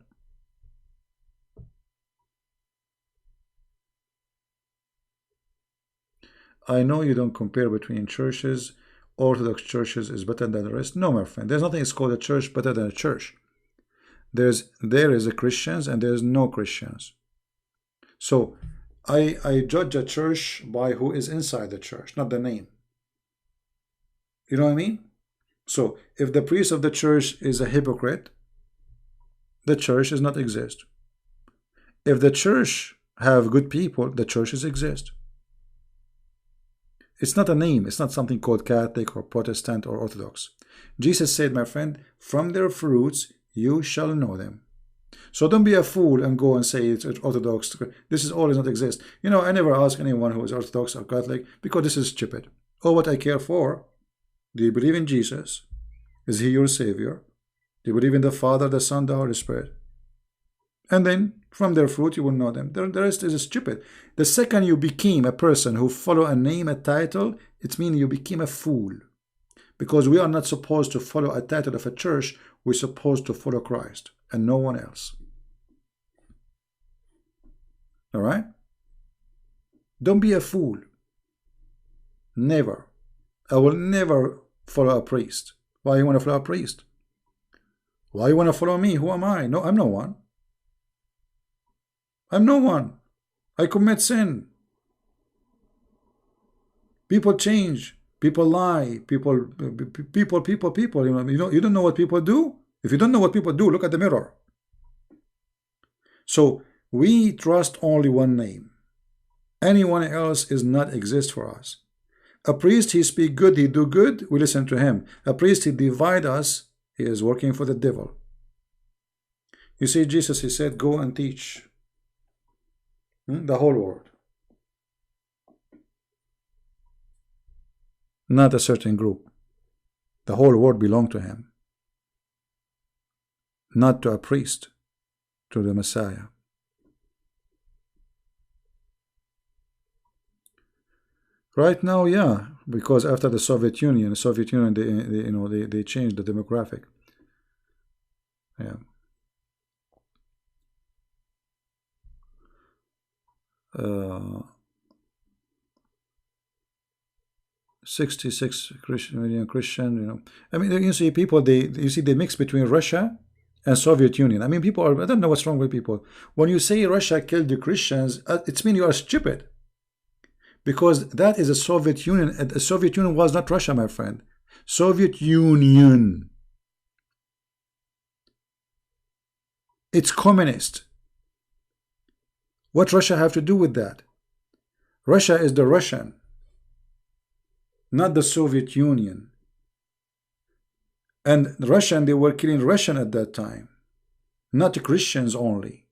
I know you don't compare between churches. Orthodox churches is better than the rest. No, my friend. There's nothing is called a church better than a church. There is a Christians and there is no Christians. So I judge a church by who is inside the church, not the name. You know what I mean? So if the priest of the church is a hypocrite, the church does not exist. If the church have good people, the churches exist. It's not a name. It's not something called Catholic or Protestant or Orthodox. Jesus said, my friend, from their fruits you shall know them. So don't be a fool and go and say it's Orthodox. This is all does not exist. You know, I never ask anyone who is Orthodox or Catholic because this is stupid. Oh, what I care for, do you believe in Jesus? Is he your Savior? Do you believe in the Father, the Son, the Holy Spirit? And then from their fruit you will know them. The rest is stupid. The second you became a person who follow a name, a title, it means you became a fool. Because we are not supposed to follow a title of a church. We're supposed to follow Christ and no one else. All right? Don't be a fool. Never. I will never follow a priest. Why you want to follow a priest? Why you want to follow me? Who am I? No, I'm no one. I'm no one. I commit sin. People change. People lie. People. You don't know what people do. If you don't know what people do, look at the mirror. So we trust only one name. Anyone else is not exist for us. A priest, he speak good, he do good, we listen to him. A priest, he divide us, he is working for the devil. You see, Jesus, he said, go and teach the whole world. Not a certain group. The whole world belonged to him. Not to a priest, to the Messiah. Right now, yeah, because after the Soviet Union, they changed the demographic. Yeah. 66 million Christian, I mean, you see people, they mix between Russia and Soviet Union. I mean, people are, I don't know what's wrong with people. When you say Russia killed the Christians, it means you are stupid. Because that is a Soviet Union. The Soviet Union was not Russia, my friend. Soviet Union. It's communist. What Russia have to do with that? Russia is the Russian, not the Soviet Union. And the Russian, they were killing Russian at that time, not Christians only.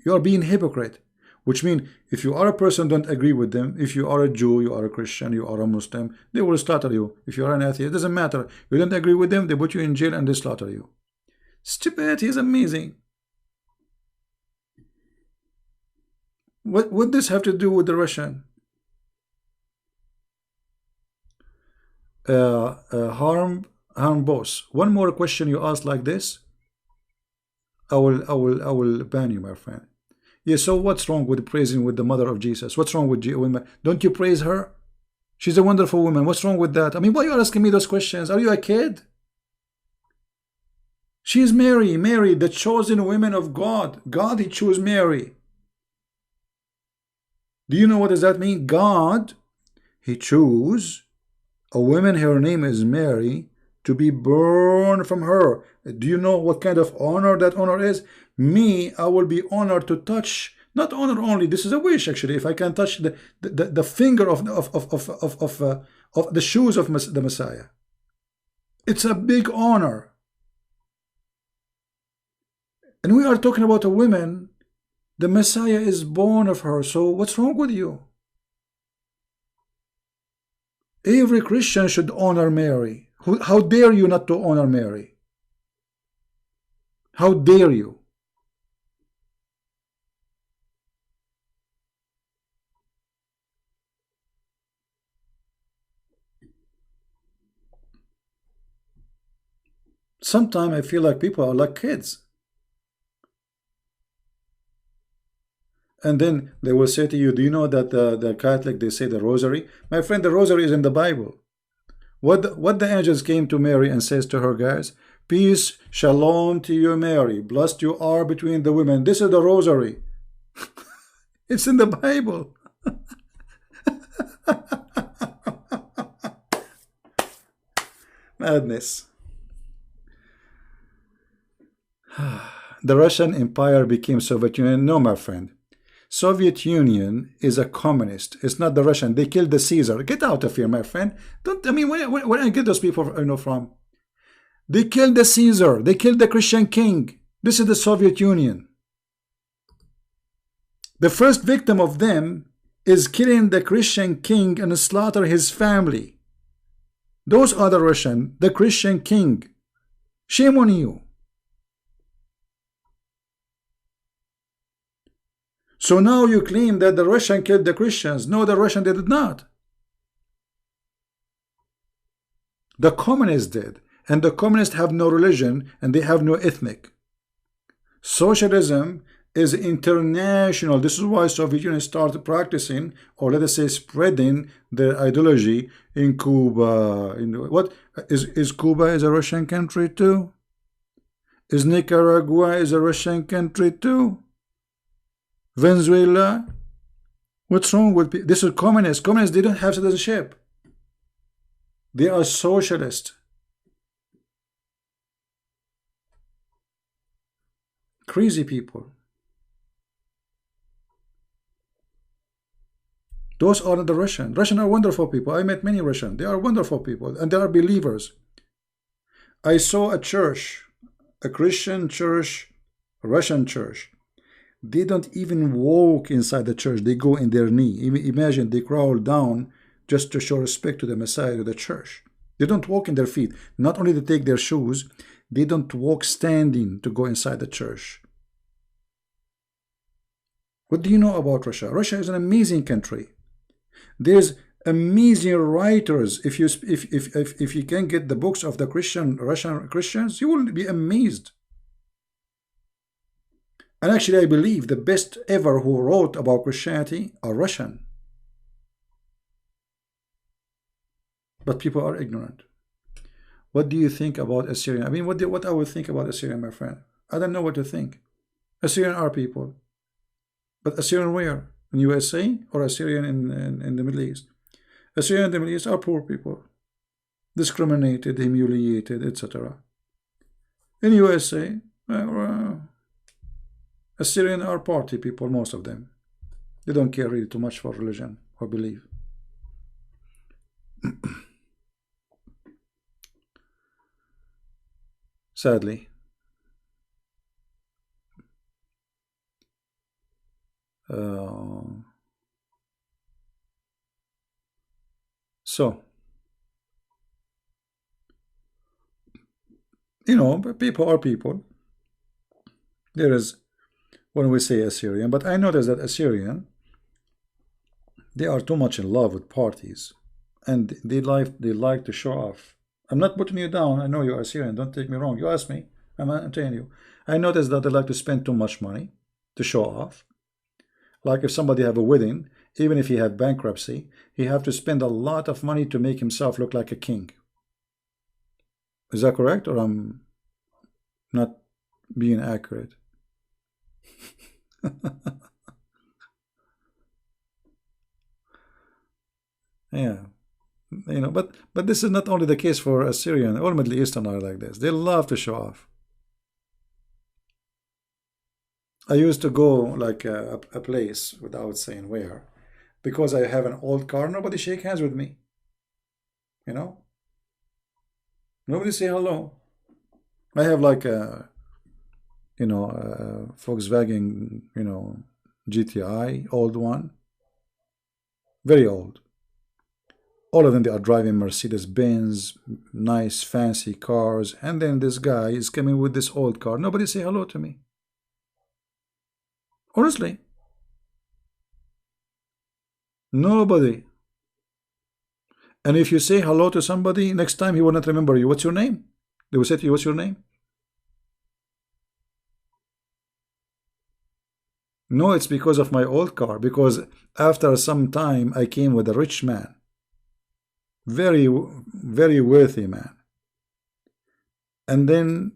You are being hypocrite. Which means, if you are a person don't agree with them, if you are a Jew, you are a Christian, you are a Muslim, they will slaughter you. If you are an atheist, it doesn't matter. You don't agree with them, they put you in jail and they slaughter you. Stupidity is amazing. What would this have to do with the Russian? Harm boss. One more question you ask like this, I will ban you, my friend. Yeah, so what's wrong with praising with the mother of Jesus? What's wrong with women? Don't you praise her? She's a wonderful woman. What's wrong with that? I mean, why are you asking me those questions? Are you a kid? She is Mary, the chosen woman of God. God, he chose Mary. Do you know what does that mean? God, he chose a woman, her name is Mary, to be born from her. Do you know what kind of honor that honor is? Me, I will be honored to touch, not honor only, this is a wish actually, if I can touch the finger of the shoes of the Messiah. It's a big honor. And we are talking about a woman, the Messiah is born of her, so what's wrong with you? Every Christian should honor Mary. How dare you not to honor Mary? How dare you? Sometimes I feel like people are like kids. And then they will say to you, do you know that the Catholic, they say the rosary? My friend, the rosary is in the Bible. What the angels came to Mary and says to her, guys, peace, shalom to you, Mary. Blessed you are between the women. This is the rosary. It's in the Bible. Madness. The Russian Empire became Soviet Union. No, my friend. Soviet Union is a communist. It's not the Russian. They killed the Caesar. Get out of here, my friend. Don't. I mean, where I get those people from? They killed the Caesar. They killed the Christian king. This is the Soviet Union. The first victim of them is killing the Christian king and slaughter his family. Those are the Russian, the Christian king. Shame on you. So now you claim that the Russian killed the Christians. No, the Russian did not. The communists did. And the communists have no religion and they have no ethnic. Socialism is international. This is why Soviet Union started practicing, or let us say spreading, their ideology in Cuba. What is Cuba is a Russian country too? Is Nicaragua is a Russian country too? Venezuela? What's wrong with people? This is communists. Communists, they don't have citizenship. They are socialist. Crazy people. Those are not the Russian. Russian are wonderful people. I met many Russian. They are wonderful people and they are believers. I saw a church, a Christian church, a Russian church. They don't even walk inside the church. They go in their knee. Imagine they crawl down just to show respect to the Messiah, to the church. They don't walk in their feet. Not only to take their shoes, they don't walk standing to go inside the church. What do you know about Russia? Russia is an amazing country. There's amazing writers. If you can get the books of the Russian Christians, you will be amazed. And actually, I believe the best ever who wrote about Christianity are Russian. But people are ignorant. What do you think about Assyrian? I mean, what I would think about Assyrian, my friend? I don't know what to think. Assyrian are people. But Assyrian where? In USA or Assyrian in the Middle East? Assyrian in the Middle East are poor people. Discriminated, humiliated, etc. In USA, Assyrian are party people, most of them. They don't care really too much for religion or belief. Sadly. So, you know, people are people. There is, when we say Assyrian, but I notice that Assyrian, they are too much in love with parties, and they like to show off. I'm not putting you down. I know you're Assyrian. Don't take me wrong. You ask me. I'm telling you. I notice that they like to spend too much money to show off. Like if somebody have a wedding, even if he had bankruptcy, he have to spend a lot of money to make himself look like a king. Is that correct, or I'm not being accurate? Yeah, you know, but this is not only the case for Assyrian. All Middle Eastern are like this. They love to show off. I used to go like a place without saying where, because I have an old car. Nobody shake hands with me. You know, nobody say hello. I have like a, you know, a Volkswagen, you know, GTI, old one, very old. All of them, they are driving Mercedes-Benz, nice fancy cars, and then this guy is coming with this old car. Nobody say hello to me. Honestly, nobody. And if you say hello to somebody, next time he will not remember you. What's your name? They will say to you, what's your name? No, it's because of my old car. Because after some time, I came with a rich man. Very, very worthy man. And then,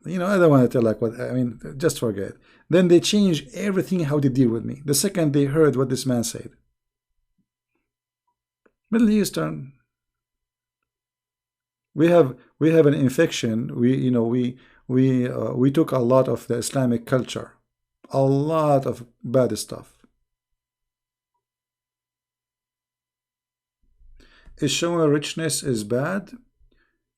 you know, I don't want to tell like what, I mean, just forget. Then they changed everything how they deal with me. The second they heard what this man said. Middle Eastern, we have an infection. We took a lot of the Islamic culture, a lot of bad stuff. Is showing richness is bad?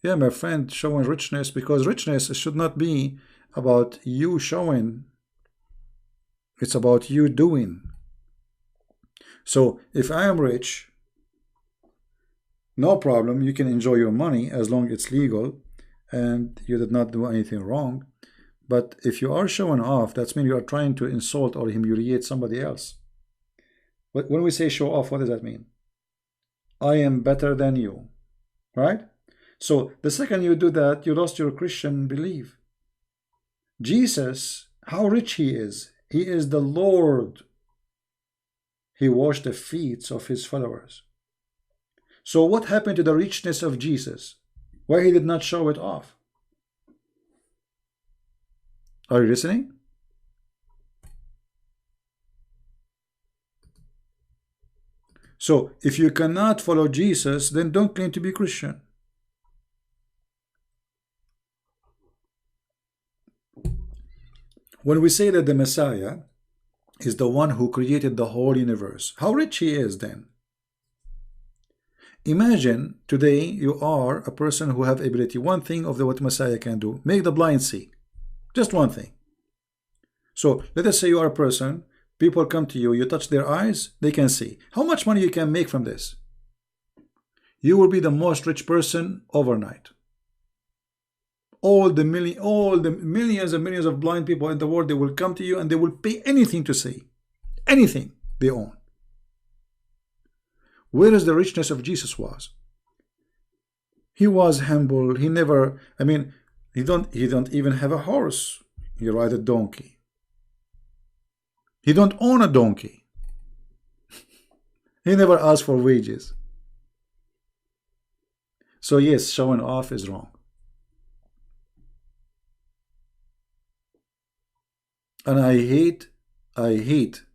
Yeah, my friend, showing richness, because richness should not be about you showing. It's about you doing. So if I am rich, no problem, you can enjoy your money as long as it's legal and you did not do anything wrong. But if you are showing off, that means you are trying to insult or humiliate somebody else. But when we say show off, what does that mean? I am better than you, right? So the second you do that, you lost your Christian belief. Jesus, how rich he is. He is the Lord. He washed the feet of his followers. So what happened to the richness of Jesus? Why he did not show it off? Are you listening? So if you cannot follow Jesus, then don't claim to be Christian. When we say that the Messiah is the one who created the whole universe, how rich he is then? Imagine today you are a person who have ability. One thing of what Messiah can do, make the blind see. Just one thing. So let us say you are a person, people come to you, you touch their eyes, they can see. How much money you can make from this? You will be the most rich person overnight. All the millions and millions of blind people in the world, they will come to you and they will pay anything to see. Anything they own. Where is the richness of Jesus was? He was humble. He never, I mean, he don't even have a horse. He ride a donkey. He don't own a donkey. He never asked for wages. So yes, showing off is wrong. And I hate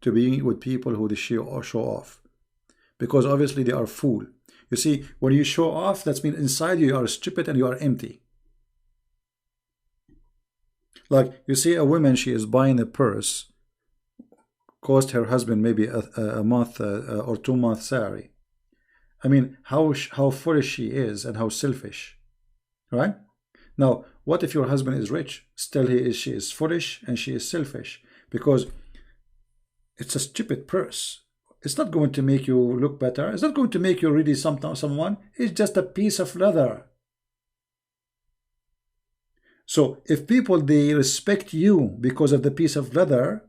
to be with people who show off. Because obviously they are fool. You see, when you show off, that means inside you are stupid and you are empty. Like you see a woman, she is buying a purse, cost her husband maybe a month or 2 months salary. I mean, how foolish she is and how selfish, right? Now, what if your husband is rich? Still she is foolish and she is selfish because it's a stupid purse. It's not going to make you look better. It's not going to make you really someone. It's just a piece of leather. So if people, they respect you because of the piece of leather,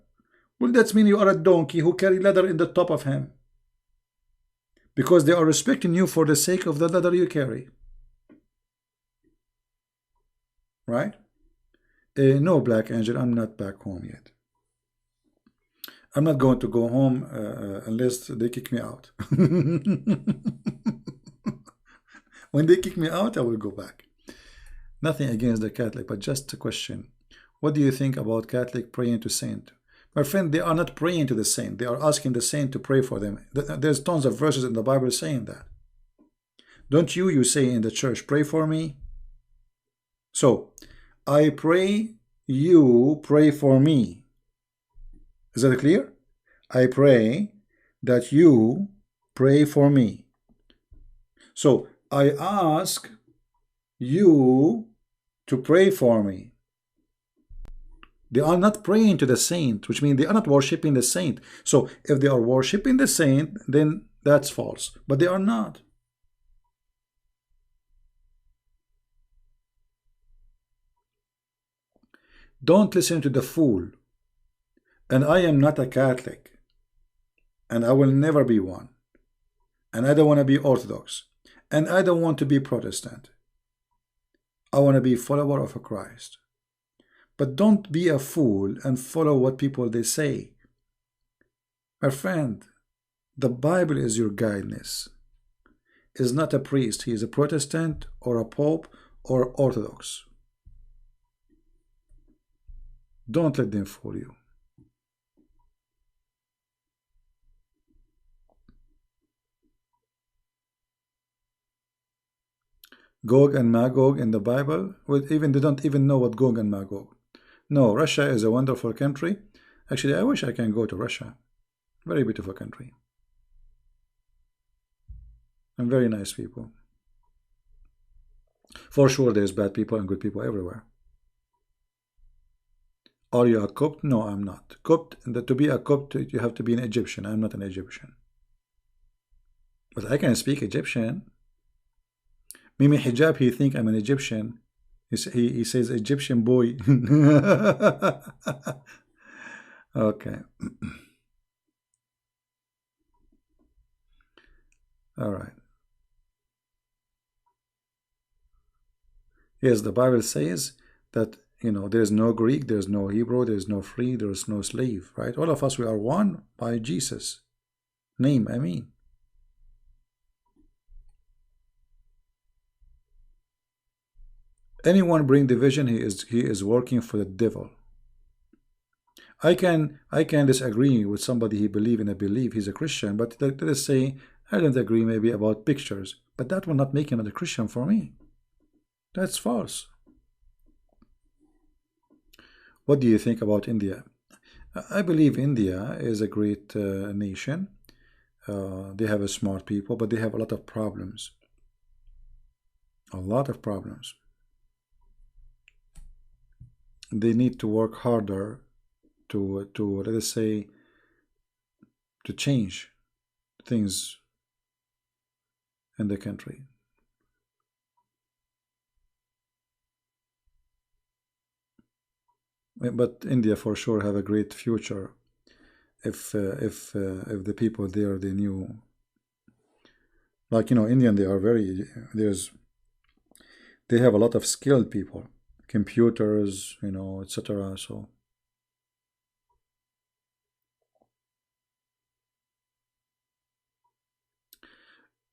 well, that means you are a donkey who carry leather in the top of him. Because they are respecting you for the sake of the leather you carry. Right? No, Black Angel, I'm not back home yet. I'm not going to go home unless they kick me out. When they kick me out, I will go back. Nothing against the Catholic, but just a question. What do you think about Catholic praying to saint? My friend, they are not praying to the saint. They are asking the saint to pray for them. There's tons of verses in the Bible saying that. Don't you say in the church, pray for me? So, I pray, you pray for me. Is that clear? I pray that you pray for me. So, I ask you to pray for me. They are not praying to the saint, which means they are not worshiping the saint. So, if they are worshiping the saint, then that's false. But they are not. Don't listen to the fool. And I am not a Catholic. And I will never be one. And I don't want to be Orthodox. And I don't want to be Protestant. I want to be a follower of Christ. But don't be a fool and follow what people they say. My friend, the Bible is your guidance. Is not a priest. He is a Protestant or a Pope or Orthodox. Don't let them fool you. Gog and Magog in the Bible, they don't even know what Gog and Magog. No, Russia is a wonderful country. Actually, I wish I can go to Russia. Very beautiful country. And very nice people. For sure, there's bad people and good people everywhere. Are you a Copt? No, I'm not. Copt, to be a Copt, you have to be an Egyptian. I'm not an Egyptian. But I can speak Egyptian. Mimi Hijab, he think I'm an Egyptian. He says Egyptian boy. Okay. All right. Yes, the Bible says that, there is no Greek, there is no Hebrew, there is no free, there is no slave, right? All of us, we are one by Jesus' name. I mean, anyone bring division, he is working for the devil. I can disagree with somebody he believe in a belief he's a Christian, but let us say I don't agree maybe about pictures, but that will not make him a Christian for me. That's false. What do you think about India? I believe India is a great nation. They have a smart people, but they have a lot of problems. A lot of problems. They need to work harder to let us say to change things in the country. But India for sure have a great future if the people there they knew, like Indian, they are very they have a lot of skilled people, computers, etc. So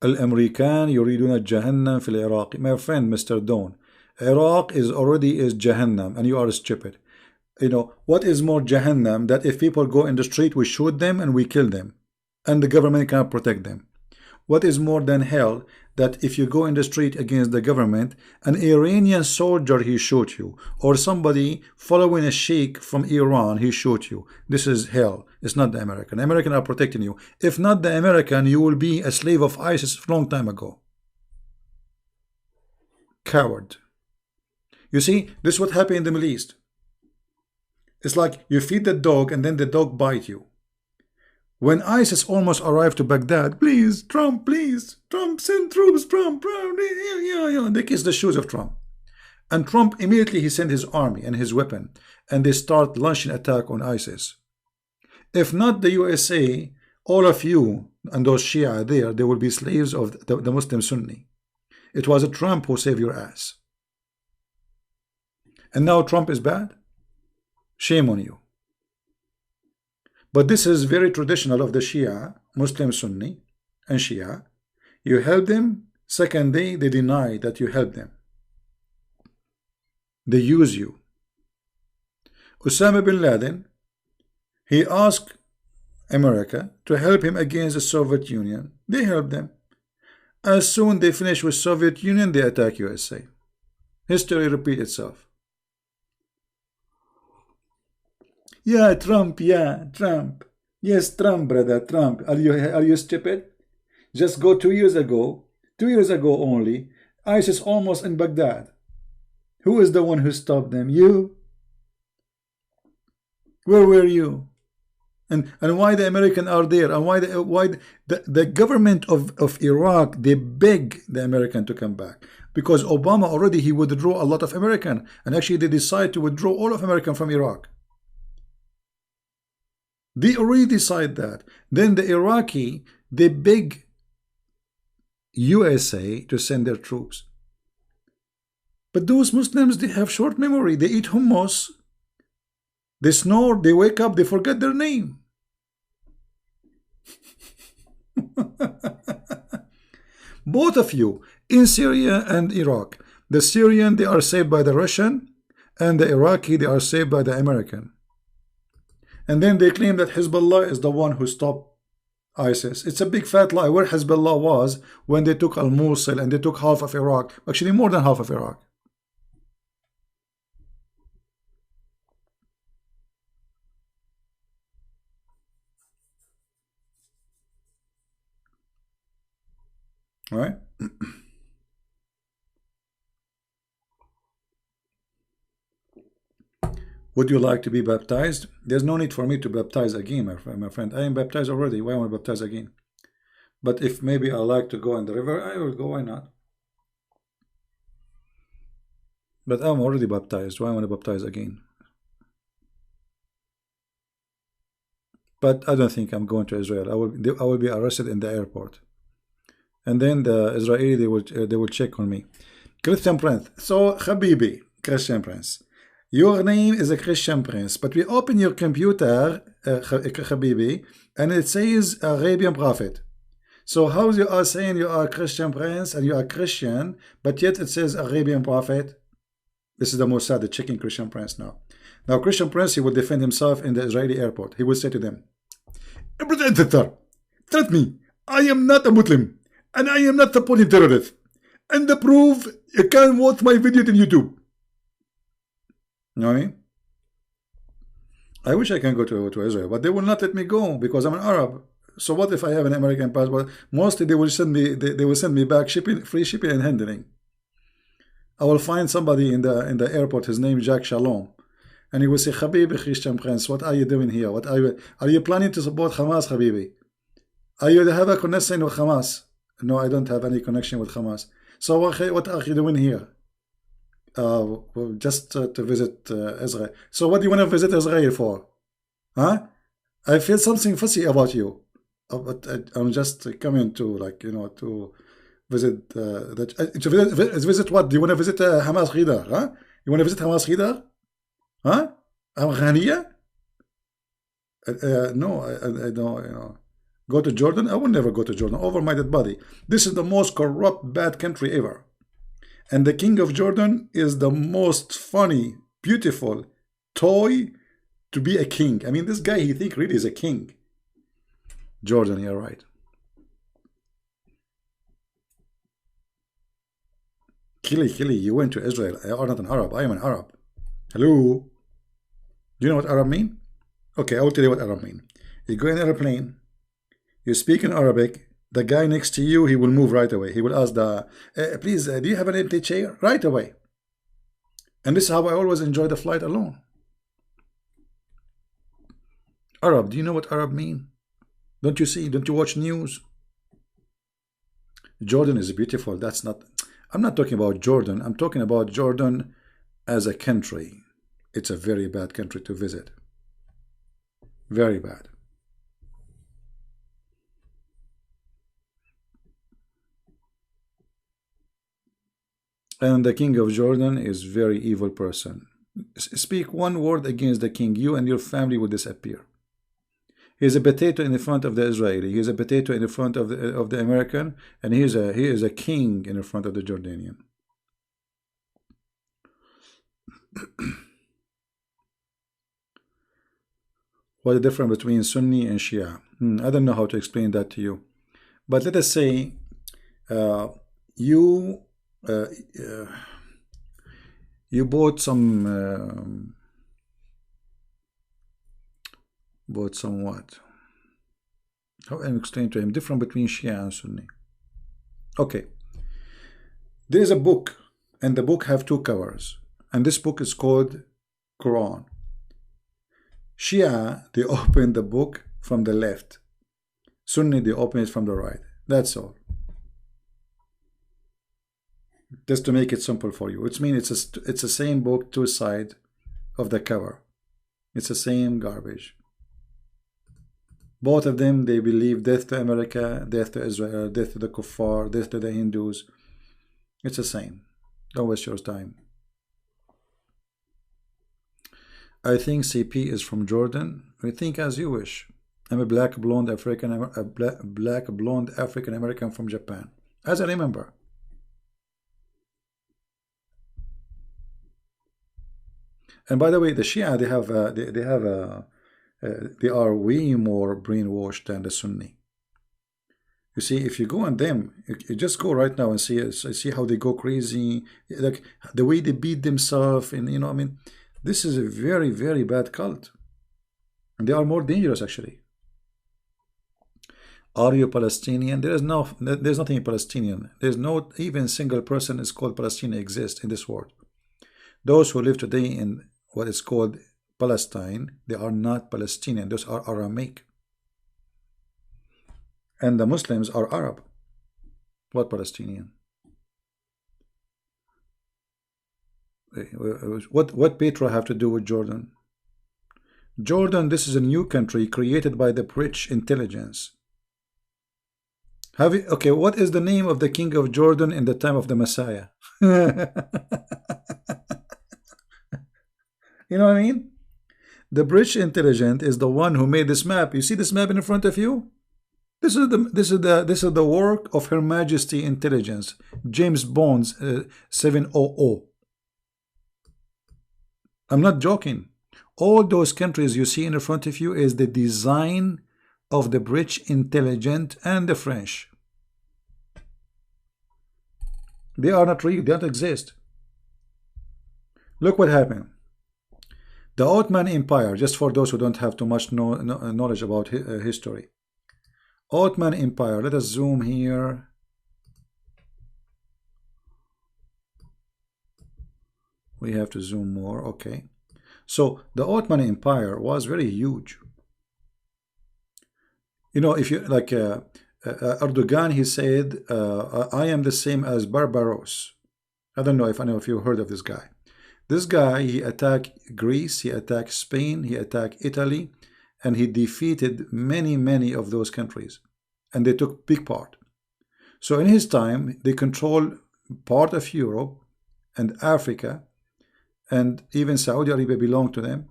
الأمريكان يريدون جهنم في العراق. My friend Mr. Dawn, Iraq is Jahannam, and you are stupid. What is more Jahannam that if people go in the street we shoot them and we kill them and the government cannot protect them? What is more than hell that if you go in the street against the government, an Iranian soldier he shoot you, or somebody following a sheikh from Iran he shoot you? This is hell. It's not the American. The American are protecting you. If not the American, you will be a slave of ISIS a long time ago. Coward. You see, this is what happened in the Middle East. It's like you feed the dog and then the dog bite you. When ISIS almost arrived to Baghdad, please, Trump, send troops, Trump, yeah, they kiss the shoes of Trump. And Trump immediately he sent his army and his weapon, and they start launching attack on ISIS. If not the USA, all of you and those Shia there, they will be slaves of the Muslim Sunni. It was a Trump who saved your ass. And now Trump is bad? Shame on you. But this is very traditional of the Shia, Muslim Sunni and Shia. You help them, second day they deny that you help them. They use you. Osama bin Laden, he asked America to help him against the Soviet Union. They helped them. As soon they finish with Soviet Union, they attack USA. History repeats itself. Yeah, Trump. Yes, Trump, brother, Trump. Are you stupid? Just go 2 years ago only, ISIS almost in Baghdad. Who is the one who stopped them? You? Where were you? And why the Americans are there? And why the government of Iraq, they beg the American to come back? Because Obama already he withdrew a lot of American, and actually they decided to withdraw all of American from Iraq. They already decide that. Then the Iraqi, they beg USA to send their troops. But those Muslims, they have short memory. They eat hummus, they snore, they wake up, they forget their name. Both of you, in Syria and Iraq, the Syrian, they are saved by the Russian, and the Iraqi, they are saved by the American. And then they claim that Hezbollah is the one who stopped ISIS. It's a big fat lie. Where Hezbollah was when they took Al-Mosul and they took half of Iraq, actually more than half of Iraq. All right. Would you like to be baptized? There's no need for me to baptize again, my friend. I am baptized already. Why want to baptize again? But if maybe I like to go in the river, I will go. Why not? But I'm already baptized. Why I want to baptize again? But I don't think I'm going to Israel. I will be arrested in the airport, and then the Israeli they will check on me. Christian Prince. So Habibi, Christian Prince. Your name is a Christian Prince, but we open your computer, Habibi, and it says Arabian Prophet. So how you are saying you are Christian Prince and you are Christian, but yet it says Arabian Prophet? This is the Mossad checking Christian Prince now. Now Christian Prince, he will defend himself in the Israeli airport. He will say to them, trust me, I am not a Muslim and I am not supporting terrorists. And the proof, you can watch my video on YouTube. You know what I mean? I wish I can go to Israel, but they will not let me go because I'm an Arab. So what if I have an American passport? Mostly they will send me back free shipping and handling. I will find somebody in the airport. His name is Jack Shalom, and he will say, "Habibi Christian Prince, what are you doing here? What are you planning to support Hamas, Habibi? Are you have a connection with Hamas?" No, I don't have any connection with Hamas. So what are you doing here? Just to visit Israel. So what do you want to visit Israel for? Huh? I feel something fussy about you. But I'm just coming to, like, you know, to visit visit what? Do you want to visit Hamas Khidar? Huh? You want to visit Hamas Khidar? Huh? Ghaniya? No, I don't, you know. Go to Jordan? I will never go to Jordan. Over my dead body. This is the most corrupt, bad country ever. And the king of Jordan is the most funny, beautiful toy to be a king. I mean, this guy, he think really is a king. Jordan, you're right. Kili, you went to Israel. You are not an Arab. I am an Arab. Hello? Do you know what Arab mean? Okay, I will tell you what Arab mean. You go in an airplane, you speak in Arabic, the guy next to you, he will move right away. He will ask please, do you have an empty chair? Right away. And this is how I always enjoy the flight alone. Arab, do you know what Arab mean? Don't you see? Don't you watch news? Jordan is beautiful. That's not... I'm not talking about Jordan. I'm talking about Jordan as a country. It's a very bad country to visit. Very bad. And the king of Jordan is very evil person. Speak one word against the king, you and your family will disappear. He is a potato in the front of the Israeli. He is a potato in the front of the American, and he is a king in the front of the Jordanian. What the difference between Sunni and Shia? I don't know how to explain that to you. But let us say you bought some what? How am I explain to him difference between Shia and Sunni? Okay, there is a book, and the book have two covers, and this book is called Quran. Shia, they open the book from the left. Sunni, they open it from the right. That's all. Just to make it simple for you, which means it's the same book, two sides of the cover. It's the same garbage. Both of them, they believe death to America, death to Israel, death to the kuffar, death to the Hindus. It's the same. Don't waste your time. I think CP is from Jordan. I think as you wish. I'm a black blonde African American from Japan, as I remember. And by the way, the Shia, they are way more brainwashed than the Sunni. You see, if you go on them, you just go right now and see how they go crazy, like the way they beat themselves, and you know, I mean, this is a very, very bad cult, and they are more dangerous actually. Are you Palestinian? There's nothing Palestinian. There's no even single person is called Palestinian exists in this world. Those who live today in what is called Palestine, they are not Palestinian. Those are Aramaic. And the Muslims are Arab. What Palestinian? What Petra have to do with Jordan? Jordan, this is a new country created by the British intelligence. Have you, okay, what is the name of the king of Jordan in the time of the Messiah? You know what I mean? The British intelligence is the one who made this map. You see this map in front of you? This is the work of Her Majesty Intelligence, James Bond's 700. I'm not joking. All those countries you see in front of you is the design of the British intelligence and the French. They are not real. They don't exist. Look what happened. The Ottoman Empire, just for those who don't have too much knowledge about history. Ottoman Empire, let us zoom here. We have to zoom more, okay. So the Ottoman Empire was very huge. You know, if you like Erdogan, he said, I am the same as Barbaros. I don't know if any of you heard of this guy. This guy, he attacked Greece, he attacked Spain, he attacked Italy, and he defeated many of those countries. And they took big part. So in his time, they controlled part of Europe and Africa, and even Saudi Arabia belonged to them,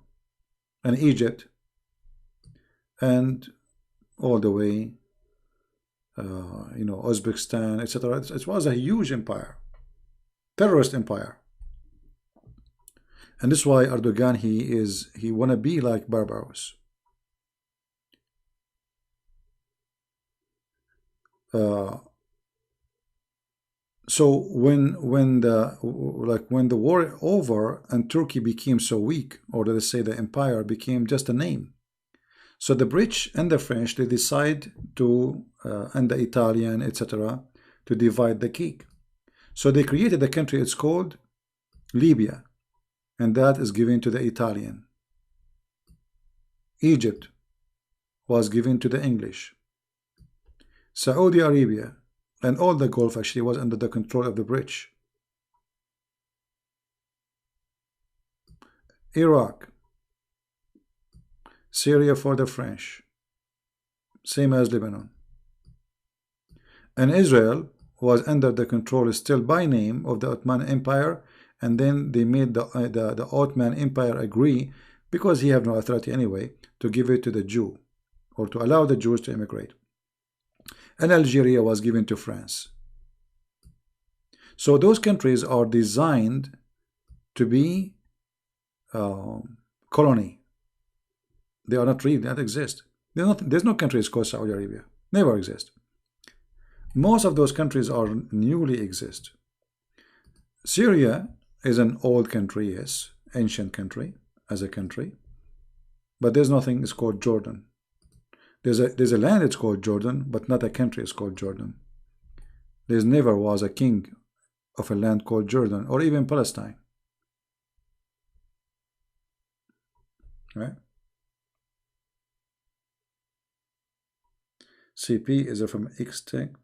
and Egypt, and all the way, you know, Uzbekistan, etc. It was a huge empire, terrorist empire. And this is why Erdogan, he wanna be like Barbaros. So when the war over and Turkey became so weak, or let us say the empire became just a name. So the British and the French, they decide to and the Italian, etc., to divide the cake. So they created a country. It's called Libya, and that is given to the Italian. Egypt was given to the English. Saudi Arabia and all the Gulf actually was under the control of the British. Iraq, Syria for the French, same as Lebanon. And Israel was under the control still by name of the Ottoman Empire, and then they made the Ottoman Empire agree, because he had no authority anyway, to give it to the Jew, or to allow the Jews to immigrate. And Algeria was given to France. So those countries are designed to be colony. They are not real, they don't exist. There's no countries called Saudi Arabia. Never exist. Most of those countries are newly exist. Syria is an old country, yes, ancient country, as a country. But there's nothing, it's called Jordan. There's a land, it's called Jordan, but not a country, it's called Jordan. There never was a king of a land called Jordan, or even Palestine. Right? CP is from extinct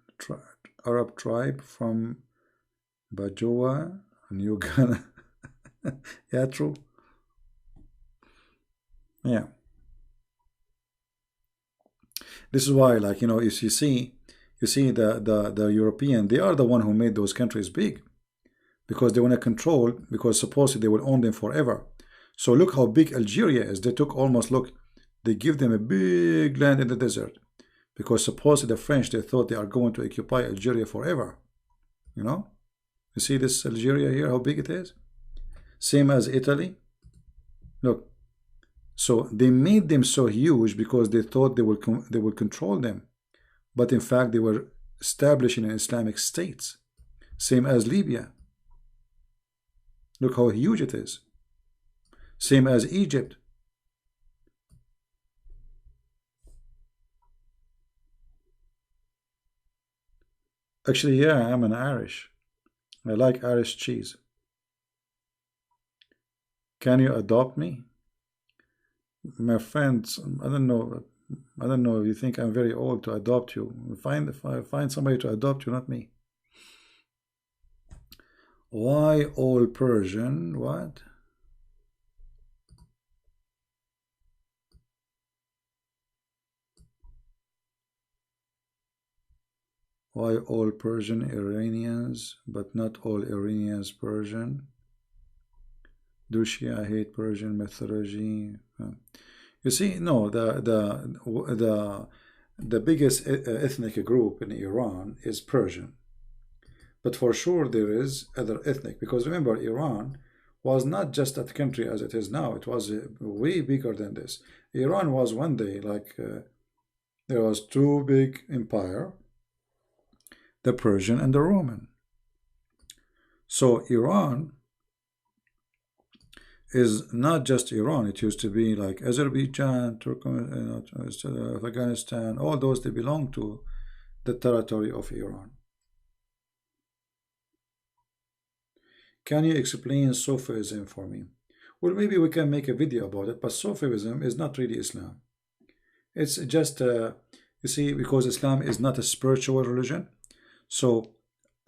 Arab tribe from Bajoa, New Ghana. Yeah, true. Yeah. This is why, like, you know, you see the European, they are the one who made those countries big, because they want to control, because supposedly they will own them forever. So look how big Algeria is. They took almost, look, they give them a big land in the desert, because supposedly the French, they thought they are going to occupy Algeria forever. You know, you see this Algeria here, how big it is? Same as Italy. Look. So they made them so huge because they thought they will control them, but in fact they were establishing an Islamic state. Same as Libya. Look how huge it is. Same as Egypt. Actually, yeah, I'm an Irish. I like Irish cheese. Can you adopt me? My friends, I don't know if you think I'm very old to adopt you. Find somebody to adopt you, not me. Why all Persian? What? Why all Persian Iranians, but not all Iranians Persian? Do Shia hate Persian mythology? You see, no, the biggest ethnic group in Iran is Persian. But for sure there is other ethnic, because remember, Iran was not just a country as it is now. It was way bigger than this. Iran was one day like there was two big empire, the Persian and the Roman. So Iran is not just Iran. It used to be like Azerbaijan, Turkmenistan, Afghanistan, all those, they belong to the territory of Iran. Can you explain Sufism for me? Well, maybe we can make a video about it, but Sufism is not really Islam. It's just, you see, because Islam is not a spiritual religion, so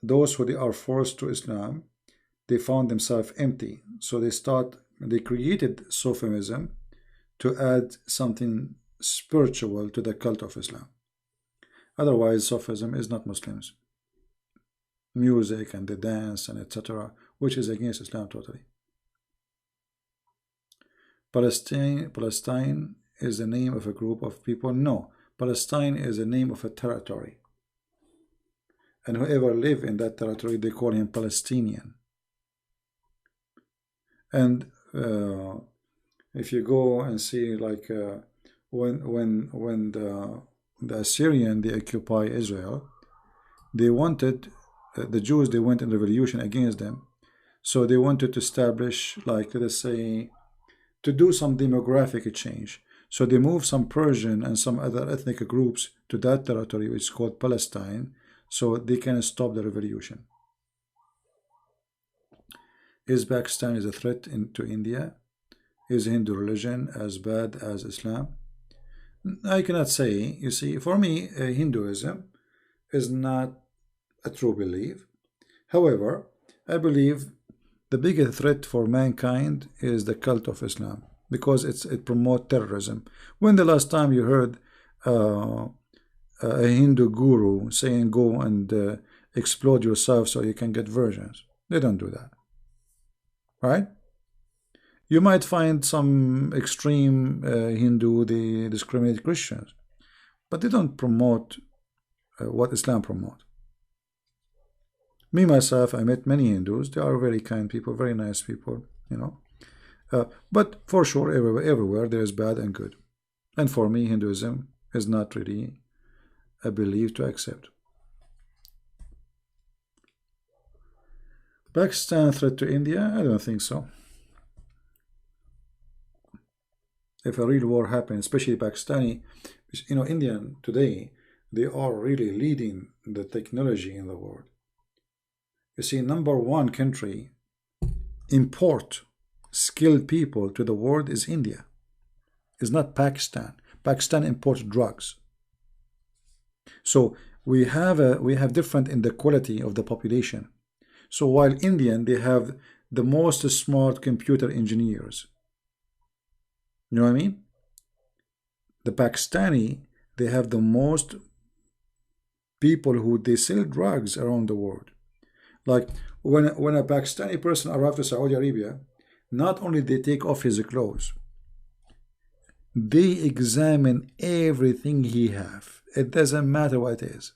those who they are forced to Islam, they found themselves empty. So they created Sufism to add something spiritual to the cult of Islam. Otherwise, Sufism is not Muslims. Music and the dance and etc., which is against Islam totally. Palestine is the name of a group of people. No, Palestine is the name of a territory. And whoever live in that territory, they call him Palestinian. And if you go and see, like when the Assyrian, they occupy Israel, they wanted the Jews, they went in revolution against them. So they wanted to establish, like, let us say, to do some demographic change. So they moved some Persian and some other ethnic groups to that territory, which is called Palestine, so they can stop the revolution. Is Pakistan a threat to India? Is Hindu religion as bad as Islam? I cannot say. You see, for me, Hinduism is not a true belief. However, I believe the biggest threat for mankind is the cult of Islam, because it promotes terrorism. When the last time you heard a Hindu guru saying go and explode yourself so you can get virgins? They don't do that, right? You might find some extreme Hindu, they discriminate Christians, but they don't promote what Islam promotes. Me, myself, I met many Hindus. They are very kind people, very nice people, you know. But for sure, everywhere there is bad and good. And for me, Hinduism is not really a belief to accept. Pakistan threat to India? I don't think so. If a real war happens, especially Pakistani, you know, Indian today, they are really leading the technology in the world. You see, #1 country import skilled people to the world is India. It's not Pakistan. Pakistan imports drugs. So we have different in the quality of the population. So while Indian, they have the most smart computer engineers. You know what I mean? The Pakistani, they have the most people who they sell drugs around the world. Like when a Pakistani person arrives to Saudi Arabia, not only they take off his clothes, they examine everything he have. It doesn't matter what it is.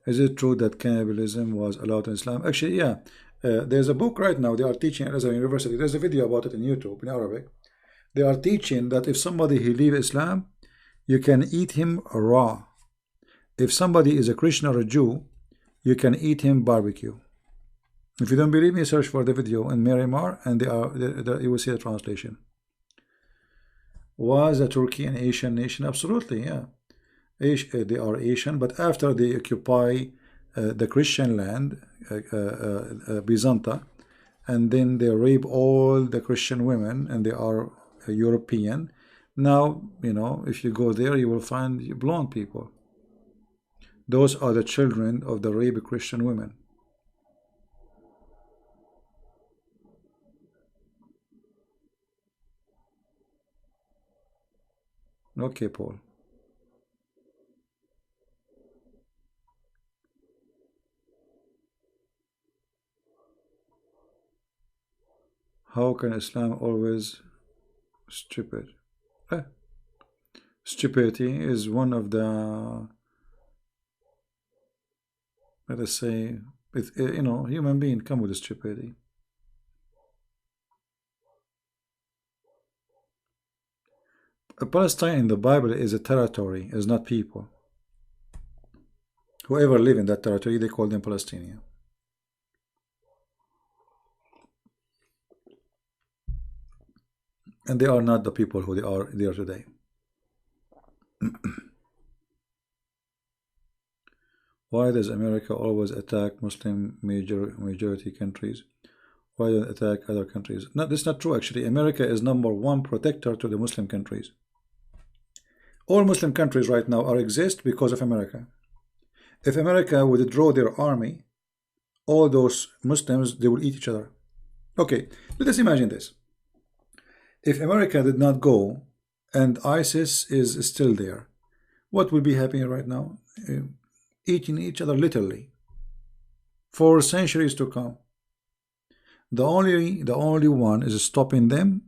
Is it true that cannibalism was allowed in Islam? Actually, yeah. There's a book right now they are teaching at Azhar University. There's a video about it in YouTube in Arabic. They are teaching that if somebody he leaves Islam, you can eat him raw. If somebody is a Christian or a Jew, you can eat him barbecue. If you don't believe me, search for the video in Miramar, and you will see the translation. Was Turkey an Asian nation? Absolutely, yeah. They are Asian, but after they occupy the Christian land, Byzanta, and then they rape all the Christian women, and they are European. Now, you know, if you go there, you will find blonde people. Those are the children of the raped Christian women. Okay, Paul. How can Islam always stupid? Stupidity is one of the, let us say, you know, human being come with stupidity. Palestine in the Bible is a territory, is not people. Whoever live in that territory, they call them Palestinian. And they are not the people who they are there today. Why does America always attack Muslim majority countries? Why don't attack other countries? No, that's not true actually. America is #1 protector to the Muslim countries. All Muslim countries right now exist because of America. If America would withdraw their army, all those Muslims, they will eat each other. Okay, let us imagine this. If America did not go and ISIS is still there, what will be happening right now? Eating each other literally for centuries to come. The only one is stopping them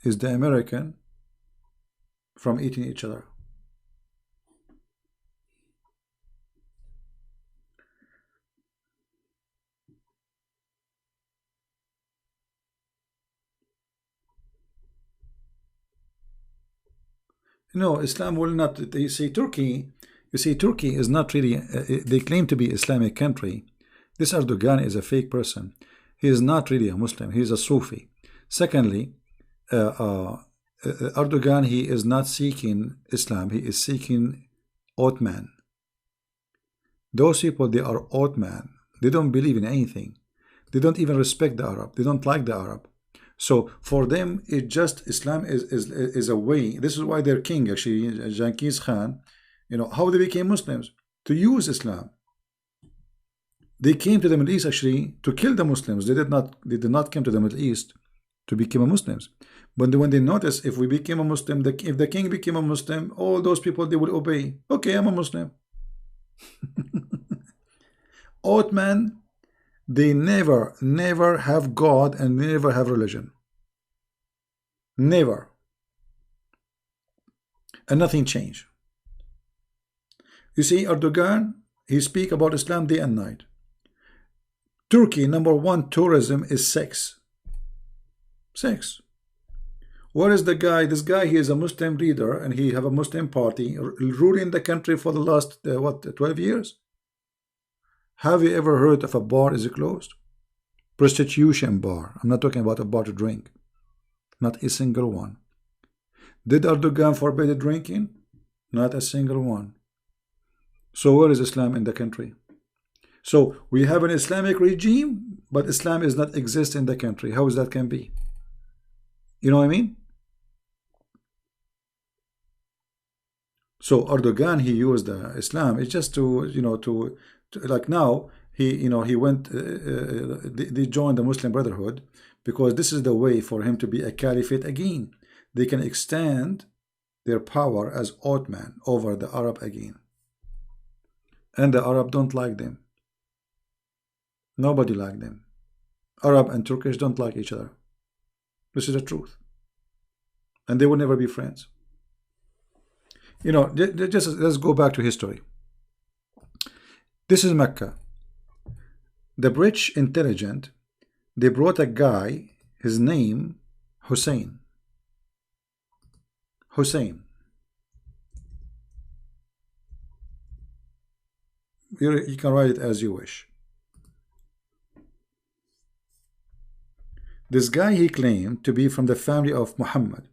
is the American from eating each other. No, Islam will not. You see, Turkey is not really. They claim to be Islamic country. This Erdogan is a fake person. He is not really a Muslim. He is a Sufi. Secondly, Erdogan, he is not seeking Islam. He is seeking Ottoman. Those people, they are Ottoman. They don't believe in anything. They don't even respect the Arab. They don't like the Arab. So for them, it just Islam is a way. This is why their king, actually, Genghis Khan, you know, how they became Muslims? To use Islam. They came to the Middle East actually to kill the Muslims. They did not come to the Middle East to become Muslims. But when they notice, if we became a Muslim, if the king became a Muslim, all those people, they will obey. Okay, I'm a Muslim. Ottoman, they never have God and never have religion. Never. And nothing changed. You see, Erdogan, he speak about Islam day and night. Turkey, #1 tourism is sex. Sex. Where is the guy? This guy, he is a Muslim leader and he have a Muslim party ruling the country for the last, 12 years? Have you ever heard of a bar is closed? Prostitution bar. I'm not talking about a bar to drink. Not a single one. Did Erdogan forbid drinking? Not a single one. So where is Islam in the country? So we have an Islamic regime, but Islam is not exist in the country. How is that can be? You know what I mean? So Erdogan, he used Islam. It's just to, you know, to like now he, you know, he went. They joined the Muslim Brotherhood because this is the way for him to be a caliphate again. They can extend their power as Ottoman over the Arab again, and the Arab don't like them. Nobody like them. Arab and Turkish don't like each other. This is the truth, and they will never be friends. You know, just let's go back to history. This is Mecca. The British intelligence, they brought a guy, his name Hussein. Hussein. You can write it as you wish. This guy, he claimed to be from the family of Muhammad.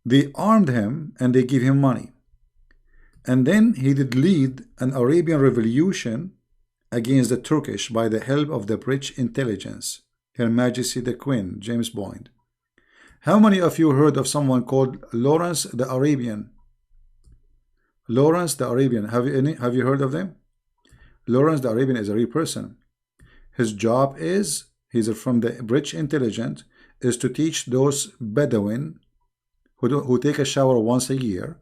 They armed him and they gave him money. And then he did lead an Arabian revolution against the Turkish by the help of the British intelligence, Her Majesty the Queen, James Bond. How many of you heard of someone called Lawrence the Arabian? Lawrence the Arabian. Have you heard of them? Lawrence the Arabian is a real person. His job is, he's from the British intelligence, is to teach those Bedouin who take a shower once a year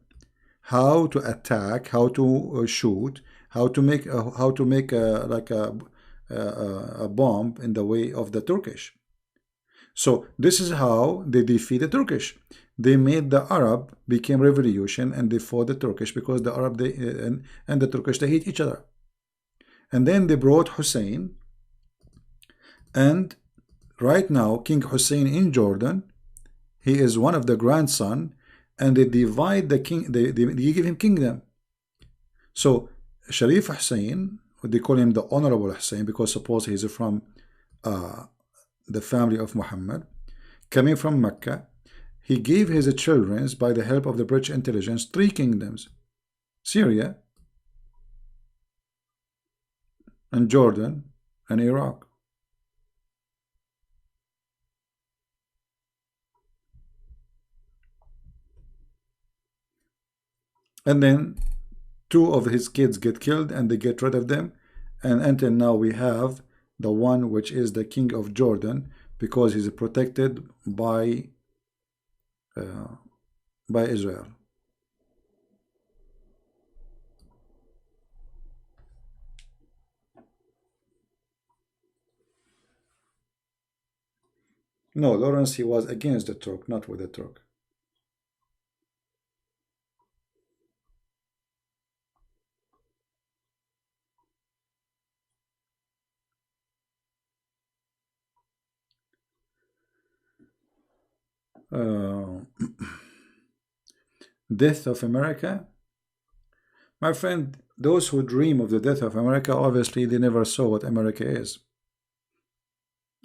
how to attack, how to shoot, how to make a bomb in the way of the Turkish. So this is how they defeat the Turkish. They made the Arab became revolution, and they fought the Turkish because the Arab and the Turkish, they hate each other. And then they brought Hussein, and right now King Hussein in Jordan, he is one of the grandson, and they divide the king. They give him kingdom. So Sharif Hussein, they call him the Honorable Hussein because suppose he's from the family of Muhammad, coming from Mecca. He gave his children, by the help of the British intelligence, 3 kingdoms: Syria and Jordan and Iraq. And then 2 of his kids get killed and they get rid of them, and until now we have the one which is the king of Jordan because he's protected by Israel. No, Lawrence, he was against the Turk, not with the Turk. Death of America. My friend, those who dream of the death of America, obviously they never saw what America is.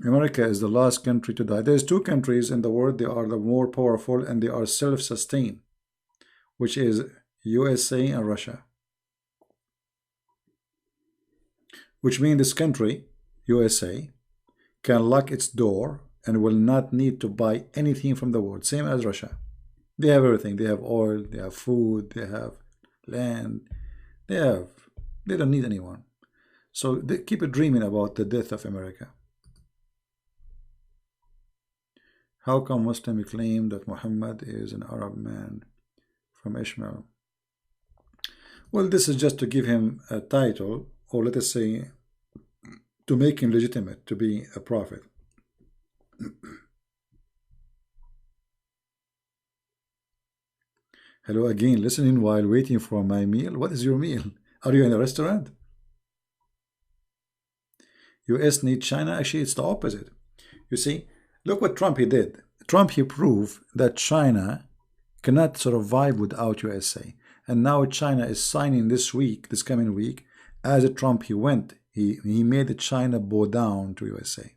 America is the last country to die. There's 2 countries in the world, they are the more powerful and they are self-sustained, which is USA and Russia. Which means this country, USA, can lock its door and will not need to buy anything from the world, same as Russia. They have everything. They have oil, they have food, they have land, they don't need anyone. So they keep dreaming about the death of America. How come Muslims claim that Muhammad is an Arab man from Ishmael? Well, this is just to give him a title, or let us say, to make him legitimate to be a prophet. Hello again, listening while waiting for my meal. What is your meal? Are you in a restaurant? US need China? Actually, it's the opposite. You see, look what Trump he did. Trump he proved that China cannot survive without USA. And now China is signing this coming week, as a Trump he went, he made China bow down to USA.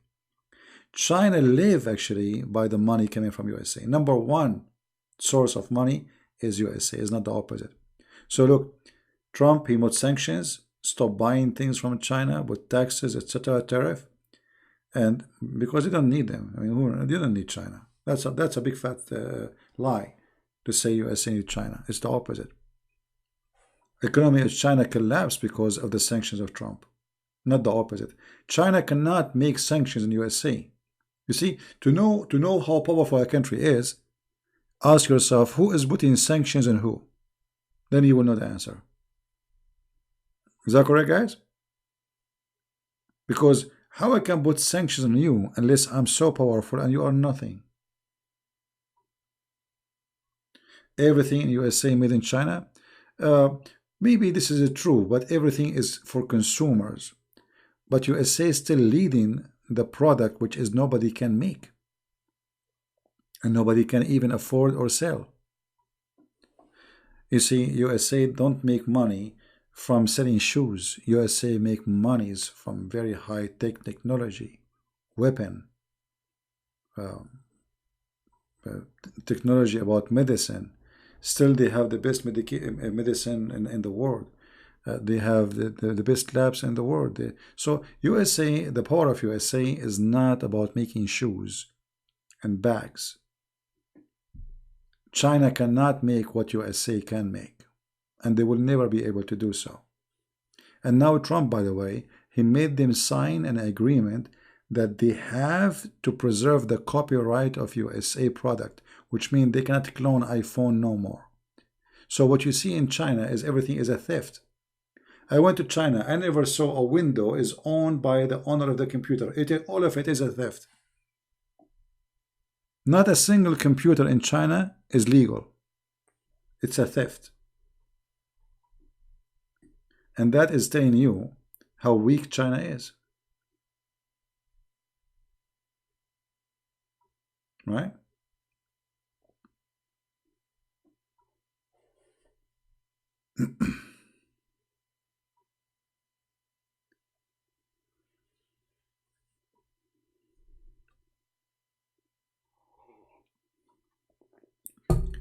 China live actually by the money coming from USA. Number 1 source of money is USA, is not the opposite. So look, Trump, he put sanctions, stop buying things from China with taxes, etc., tariff, and because they don't need them. I mean, they don't need China. That's a big fat lie to say USA need China. It's the opposite. Economy of China collapsed because of the sanctions of Trump, not the opposite. China cannot make sanctions in USA. You see, to know how powerful a country is, ask yourself who is putting sanctions and who. Then you will know the answer. Is that correct, guys? Because how I can put sanctions on you unless I'm so powerful and you are nothing? Everything in USA made in China. Maybe this is true, but everything is for consumers. But USA is still leading the product which is nobody can make. And nobody can even afford or sell. You see, USA don't make money from selling shoes. USA make monies from very high-tech technology, weapon, technology about medicine. Still, they have the best medicine in the world. They have the best labs in the world. So USA, the power of USA is not about making shoes and bags. China cannot make what USA can make, and they will never be able to do so. And now Trump, by the way, he made them sign an agreement that they have to preserve the copyright of USA product, which means they cannot clone iPhone no more. So what you see in China is everything is a theft. I went to China. I never saw a window is owned by the owner of the computer. All of it is a theft. Not a single computer in China is legal. It's a theft. And that is telling you how weak China is. Right?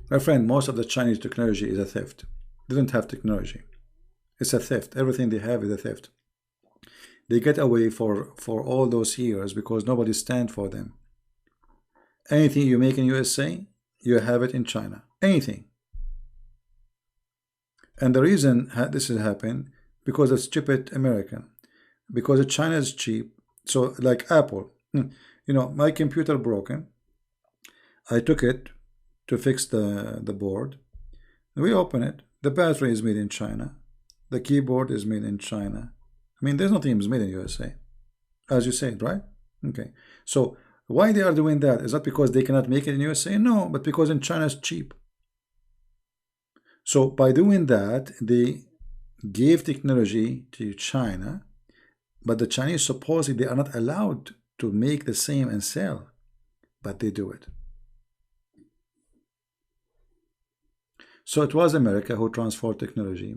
My friend, most of the Chinese technology is a theft. They don't have technology. It's a theft. Everything they have is a theft. They get away for all those years because nobody stands for them. Anything you make in USA, you have it in China. Anything. And the reason this has happened, because of stupid American. Because China is cheap. So like Apple. You know, my computer broken. I took it to fix the board. We open it. The battery is made in China. The keyboard is made in China. I mean, there's nothing made in USA. As you said, right? Okay. So why they are doing that? Is that because they cannot make it in USA? No, but because in China it's cheap. So by doing that, they gave technology to China, but the Chinese supposedly they are not allowed to make the same and sell, but they do it. So it was America who transformed technology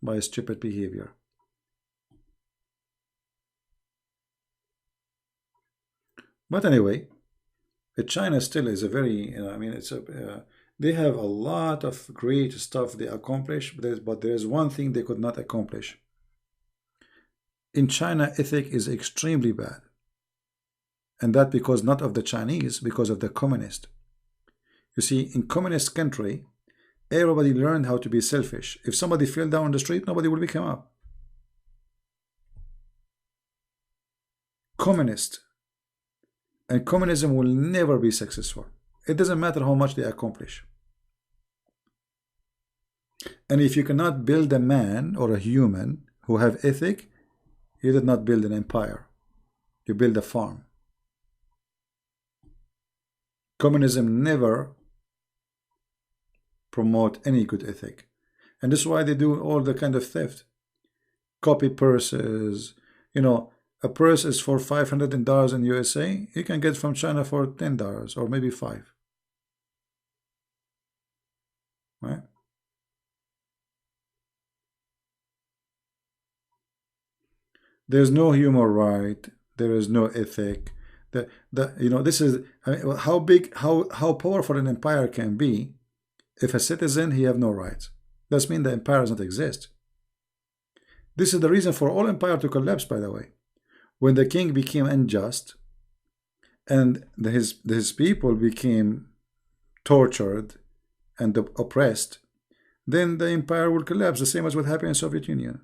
by stupid behavior. But anyway, China still is a very, I mean, it's a, they have a lot of great stuff they accomplish, but there's one thing they could not accomplish. In China, ethic is extremely bad. And that because not of the Chinese, because of the communist. You see, in communist country, everybody learned how to be selfish. If somebody fell down the street, nobody will pick him up. Communist. And communism will never be successful. It doesn't matter how much they accomplish. And if you cannot build a man or a human who have ethic, you did not build an empire. You build a farm. Communism never promote any good ethic. And this is why they do all the kind of theft. Copy purses. You know, a purse is for $500 in USA. You can get from China for $10 or maybe $5. Right? There's no human right. There is no ethic. You know, this is, I mean, how big, how powerful an empire can be. If a citizen, he have no rights. That means the empire does not exist. This is the reason for all empire to collapse, by the way. When the king became unjust and his people became tortured and oppressed, then the empire will collapse, the same as what happened in Soviet Union.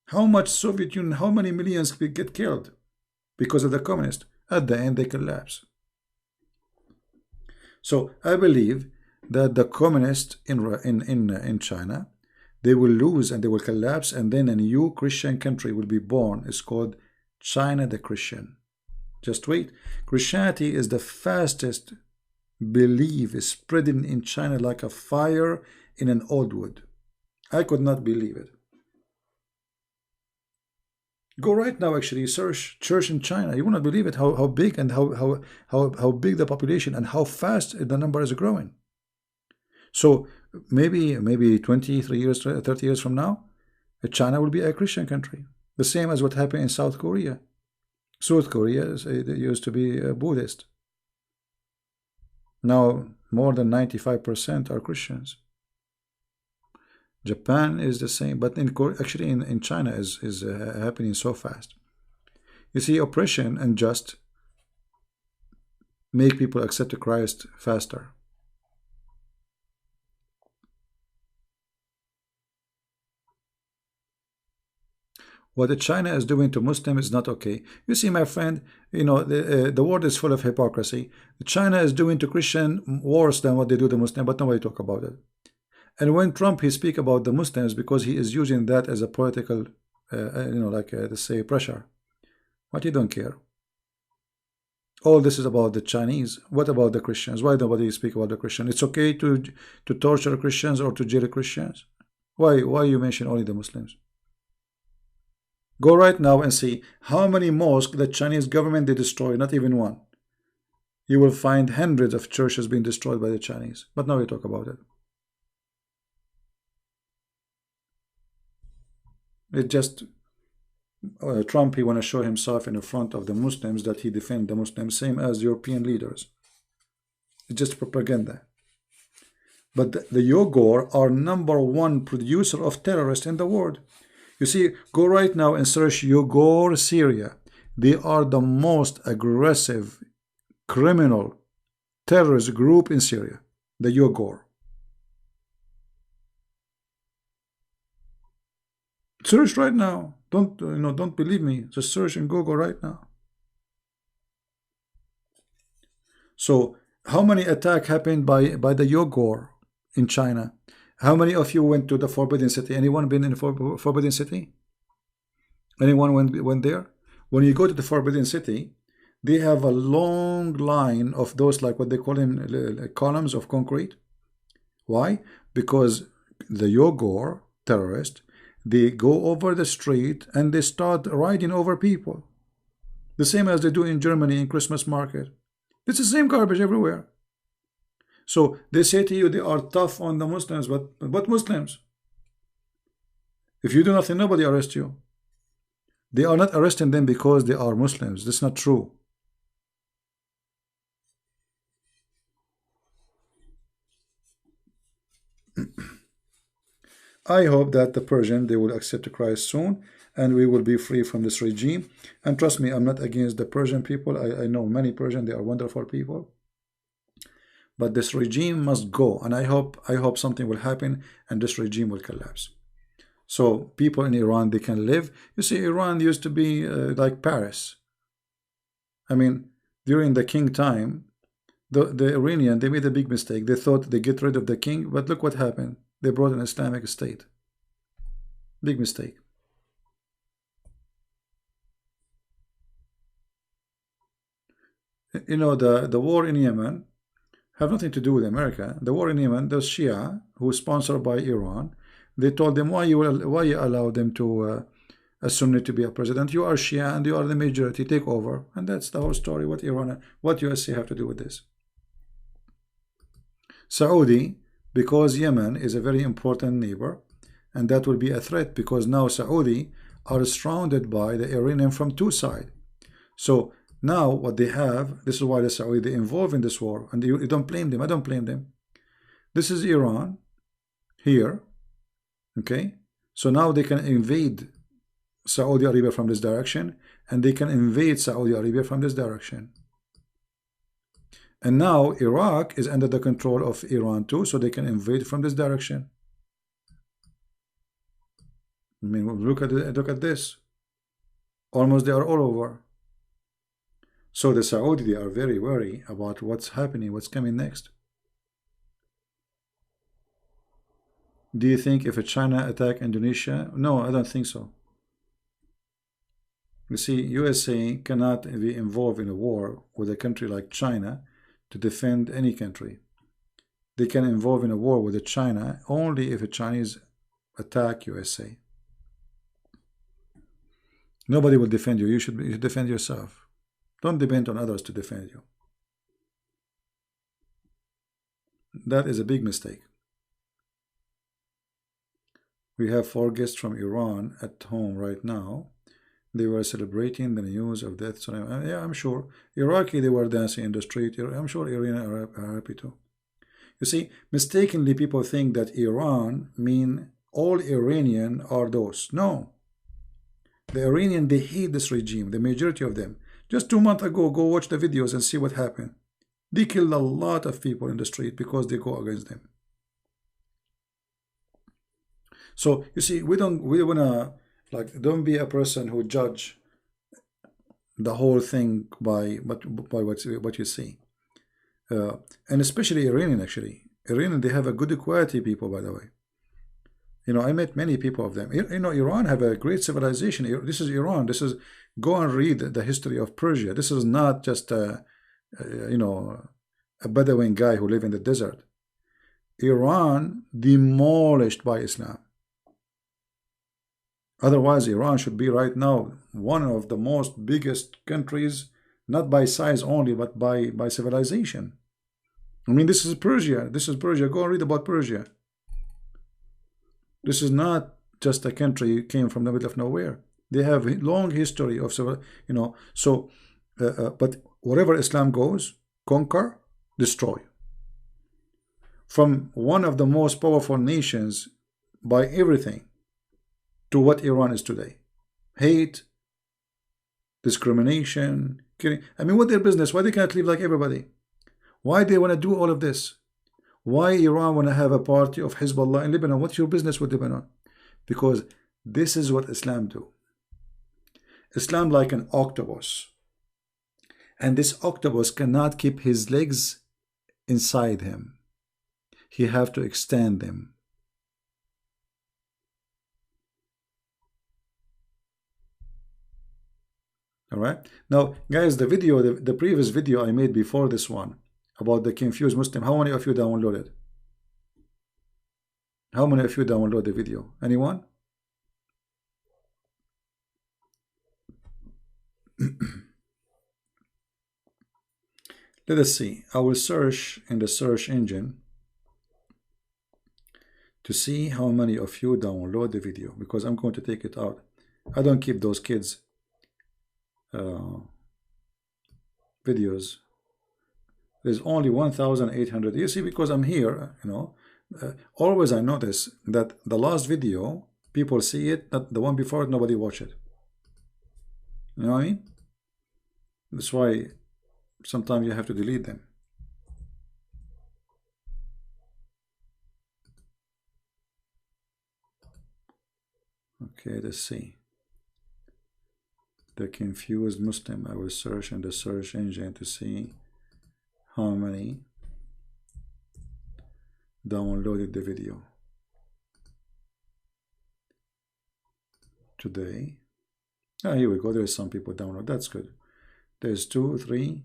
How much Soviet Union, how many millions get killed because of the communists? At the end, they collapse. So I believe that the communists in China, they will lose and they will collapse, and then a new Christian country will be born. It's called China the Christian. Just wait. Christianity is the fastest belief is spreading in China like a fire in an old wood. I could not believe it. Go right now, actually, search church in China. You will not believe it, how big and how big the population and how fast the number is growing. So maybe 23 years, 30 years from now, China will be a Christian country. The same as what happened in South Korea. South Korea used to be Buddhist. Now more than 95% are Christians. Japan is the same, but actually in China is happening so fast. You see, oppression and just make people accept Christ faster. What China is doing to Muslims is not okay. You see, my friend, you know, the world is full of hypocrisy. China is doing to Christian worse than what they do to Muslim, but nobody talk about it. And when Trump, he speak about the Muslims because he is using that as a political, you know, like to say pressure. But he don't care. All this is about the Chinese. What about the Christians? Why nobody speak about the Christians? It's okay to torture Christians or to jail Christians. Why you mention only the Muslims? Go right now and see how many mosques the Chinese government they destroy, not even one. You will find hundreds of churches being destroyed by the Chinese. But now we talk about it. It just Trump, he want to show himself in the front of the Muslims that he defend the Muslims, same as European leaders. It's just propaganda. But the Uyghur are #1 producer of terrorists in the world. You see, go right now and search Uyghur Syria. They are the most aggressive criminal terrorist group in Syria, the Uyghur. Search right now. Don't believe me. Just search in Google right now. So, how many attacks happened by the Uyghur in China? How many of you went to the Forbidden City? Anyone been in the Forbidden City? Anyone went there? When you go to the Forbidden City, they have a long line of those, like what they call them, columns of concrete. Why? Because the Uyghur terrorists, they go over the street and they start riding over people. The same as they do in Germany in Christmas market. It's the same garbage everywhere. So they say to you they are tough on the Muslims, but what Muslims? If you do nothing, nobody arrests you. They are not arresting them because they are Muslims. That's not true. I hope that the Persian, they will accept Christ soon and we will be free from this regime. And trust me, I'm not against the Persian people. I know many Persian, they are wonderful people. But this regime must go, and I hope something will happen and this regime will collapse. So people in Iran, they can live. You see, Iran used to be like Paris. I mean, during the king time, the Iranian, they made a big mistake. They thought they get rid of the king, but look what happened. They brought an Islamic state. Big mistake. You know, the war in Yemen have nothing to do with America. The war in Yemen, those Shia who is sponsored by Iran, they told them, why you allow them to a Sunni to be a president? You are Shia and you are the majority. Take over, and that's the whole story. What USA have to do with this? Saudi, because Yemen is a very important neighbor, and that will be a threat because now Saudi are surrounded by the Iranian from two sides. So now what they have, this is why the Saudi they involved in this war, and you don't blame them. I don't blame them. This is Iran here, okay? So now they can invade Saudi Arabia from this direction, and they can invade Saudi Arabia from this direction. And now Iraq is under the control of Iran too, so they can invade from this direction. I mean, look at this. Almost they are all over. So the Saudi, they are very worried about what's happening, what's coming next. Do you think if China attack Indonesia? No, I don't think so. You see, USA cannot be involved in a war with a country like China to defend any country. They can involve in a war with China only if the Chinese attack USA. Nobody will defend you. You should defend yourself. Don't depend on others to defend you. That is a big mistake. We have 4 guests from Iran at home right now. They were celebrating the news of death. So yeah, I'm sure. Iraqi, they were dancing in the street. I'm sure Iranians are happy too. You see, mistakenly people think that Iran mean all Iranian are those. No. The Iranian, they hate this regime, the majority of them. Just 2 months ago, go watch the videos and see what happened. They killed a lot of people in the street because they go against them. So you see, we wanna, like, don't be a person who judge the whole thing by what you see. And especially Iranian, actually. Iranian, they have a good quality people, by the way. You know, I met many people of them. You know, Iran have a great civilization. This is Iran. This is, go and read the history of Persia. This is not just you know, a Bedouin guy who live in the desert. Iran demolished by Islam. Otherwise, Iran should be right now one of the most biggest countries, not by size only, but by civilization. I mean, this is Persia. This is Persia. Go and read about Persia. This is not just a country came from the middle of nowhere. They have a long history of civil, you know. So, but wherever Islam goes, conquer, destroy. From one of the most powerful nations by everything to what Iran is today. Hate, discrimination, killing. I mean, what their business? Why they can't live like everybody? Why they want to do all of this? Why Iran want to have a party of Hezbollah in Lebanon? What's your business with Lebanon? Because this is what Islam do. Islam like an octopus. And this octopus cannot keep his legs inside him. He have to extend them. All right. Now, guys, the previous video I made before this one about the confused Muslim, how many of you downloaded? How many of you download the video? Anyone? Let us see. I will search in the search engine to see how many of you download the video, because I'm going to take it out. I don't keep those kids videos. There's only 1,800. You see, because I'm here, you know, always I notice that the last video, people see it, not the one before it, nobody watch it. You know what I mean? That's why sometimes you have to delete them. Okay, let's see. The confused Muslim. I will search in the search engine to see how many downloaded the video today. Ah, here we go. There's some people download. That's good. There's 2, 3,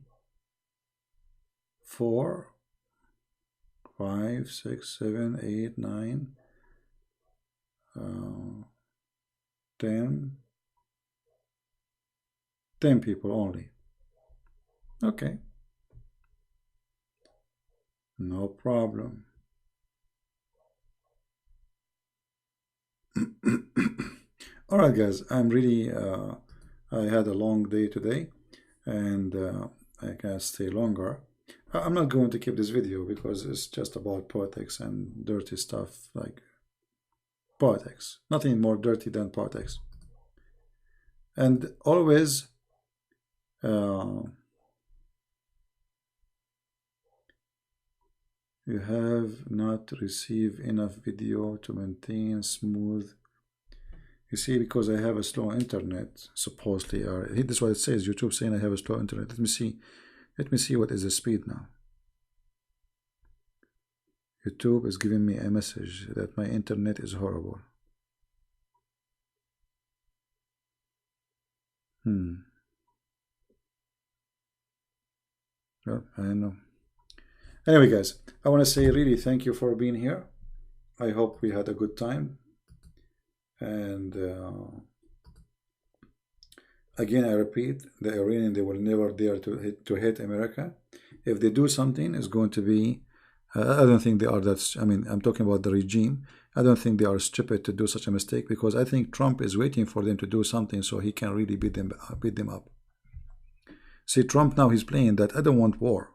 4, 5, 6, 7, 8, 9, 10 people only. Okay. No problem. All right, guys, I'm really I had a long day today, and I can stay longer. I'm not going to keep this video because it's just about politics and dirty stuff, like politics. Nothing more dirty than politics. And always you have not received enough video to maintain smooth. You see, because I have a slow internet, supposedly, or this is what it says. YouTube saying I have a slow internet. Let me see. Let me see what is the speed now. YouTube is giving me a message that my internet is horrible. Well, I don't know. Anyway, guys, I want to say really thank you for being here. I hope we had a good time. And again, I repeat, the Iranian, they will never dare to hit America. If they do something, it's going to be, I don't think they are that, I mean, I'm talking about the regime. I don't think they are stupid to do such a mistake, because I think Trump is waiting for them to do something so he can really beat them up. See, Trump now, he's playing that I don't want war.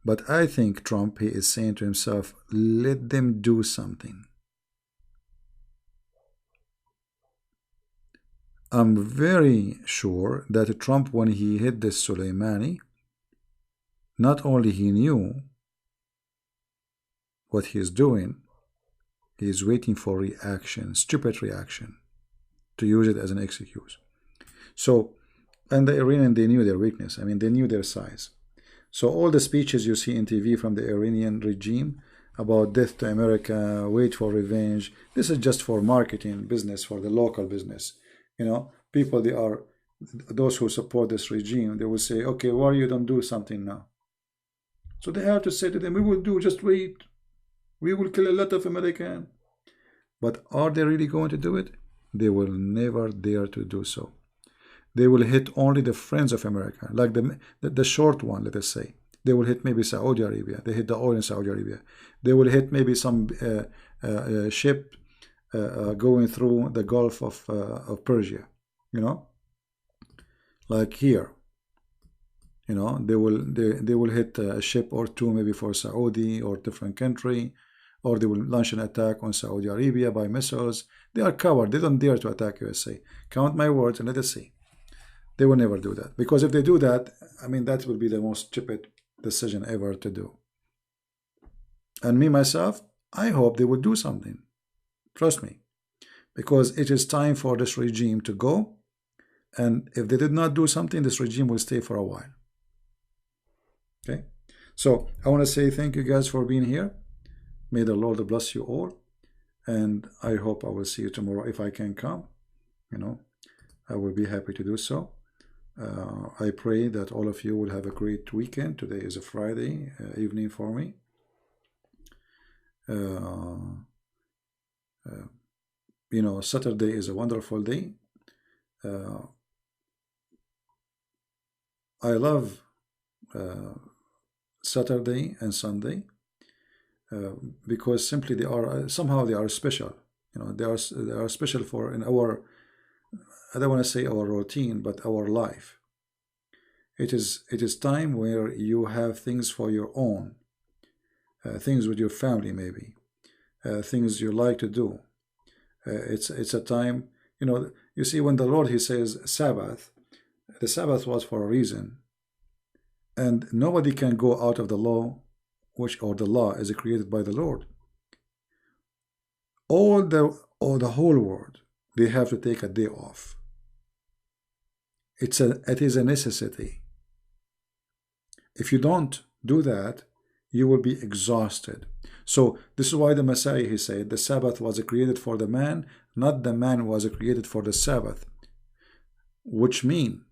But I think Trump, he is saying to himself, let them do something. I'm very sure that Trump, when he hit this Soleimani, not only he knew what he is doing, he is waiting for reaction, stupid reaction, to use it as an excuse. So, and the Iranian, they knew their weakness. I mean, they knew their size. So all the speeches you see in TV from the Iranian regime about death to America, wait for revenge, this is just for marketing business, for the local business. You know, people, they are, those who support this regime, they will say, okay, why you don't do something now? So they have to say to them, we will do, just wait. We will kill a lot of Americans. But are they really going to do it? They will never dare to do so. They will hit only the friends of America, like the short one, let us say. They will hit maybe Saudi Arabia. They hit the oil in Saudi Arabia. They will hit maybe some ship going through the Gulf of Persia, you know, like here. You know, they will hit a ship or two maybe for Saudi or different country, or they will launch an attack on Saudi Arabia by missiles. They are coward. They don't dare to attack USA. Count my words and let us see. They will never do that, because if they do that, I mean, that will be the most stupid decision ever to do. And me myself, I hope they will do something. Trust me, because it is time for this regime to go. And if they did not do something, this regime will stay for a while. Okay, so I want to say thank you guys for being here. May the Lord bless you all, and I hope I will see you tomorrow if I can come. You know, I will be happy to do so. I pray that all of you will have a great weekend. Today is a Friday evening for me. You know, Saturday is a wonderful day. I love Saturday and Sunday because simply they are somehow they are special. You know, they are special for in our, I don't want to say our routine, but our life. It is time where you have things for your own, things with your family maybe, things you like to do. It's a time, you know, you see when the Lord, he says Sabbath, the Sabbath was for a reason, and nobody can go out of the law, or the law is created by the Lord. All the whole world, they have to take a day off. It is a necessity. If you don't do that, you will be exhausted. So this is why the Messiah, he said, the Sabbath was created for the man, not the man was created for the Sabbath. Which means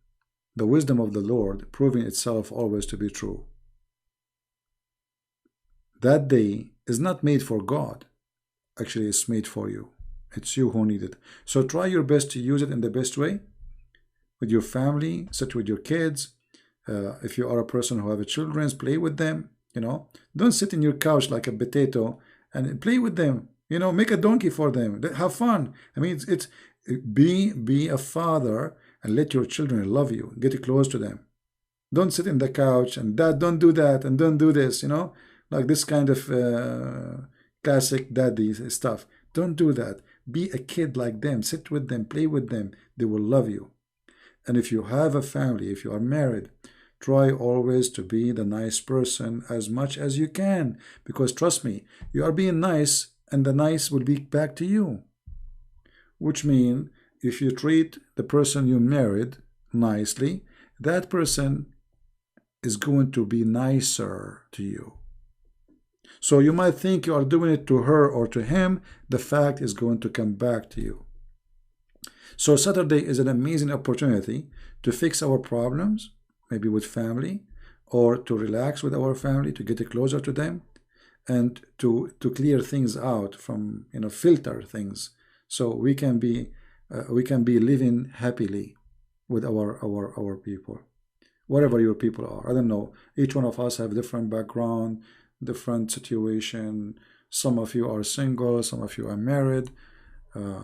the wisdom of the Lord proving itself always to be true. That day is not made for God. Actually, it's made for you. It's you who need it. So try your best to use it in the best way. With your family, sit with your kids. If you are a person who have children, play with them. You know, don't sit in your couch like a potato and play with them. You know, make a donkey for them. Have fun. I mean, be a father and let your children love you. Get close to them. Don't sit in the couch and dad, don't do that and don't do this. You know, like this kind of classic daddy stuff. Don't do that. Be a kid like them. Sit with them. Play with them. They will love you. And if you have a family, if you are married, try always to be the nice person as much as you can. Because trust me, you are being nice and the nice will be back to you. Which means if you treat the person you married nicely, that person is going to be nicer to you. So you might think you are doing it to her or to him. The fact is going to come back to you. So Saturday is an amazing opportunity to fix our problems, maybe with family, or to relax with our family, to get closer to them, and to clear things out from, you know, filter things, so we can be living happily with our people, wherever your people are. I don't know. Each one of us have different background, different situation. Some of you are single, some of you are married,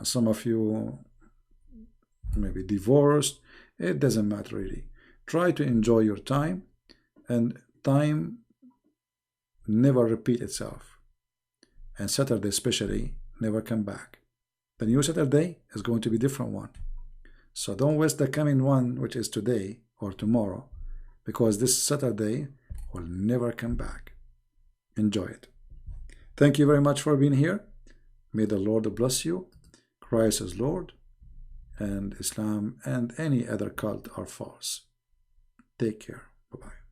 some of you maybe divorced. It doesn't matter really. Try to enjoy your time, and time never repeat itself, and Saturday especially never come back. The new Saturday is going to be a different one. So don't waste the coming one, which is today or tomorrow, because this Saturday will never come back. Enjoy it. Thank you very much for being here. May the Lord bless you. Christ is Lord, and Islam and any other cult are false. Take care. Bye-bye.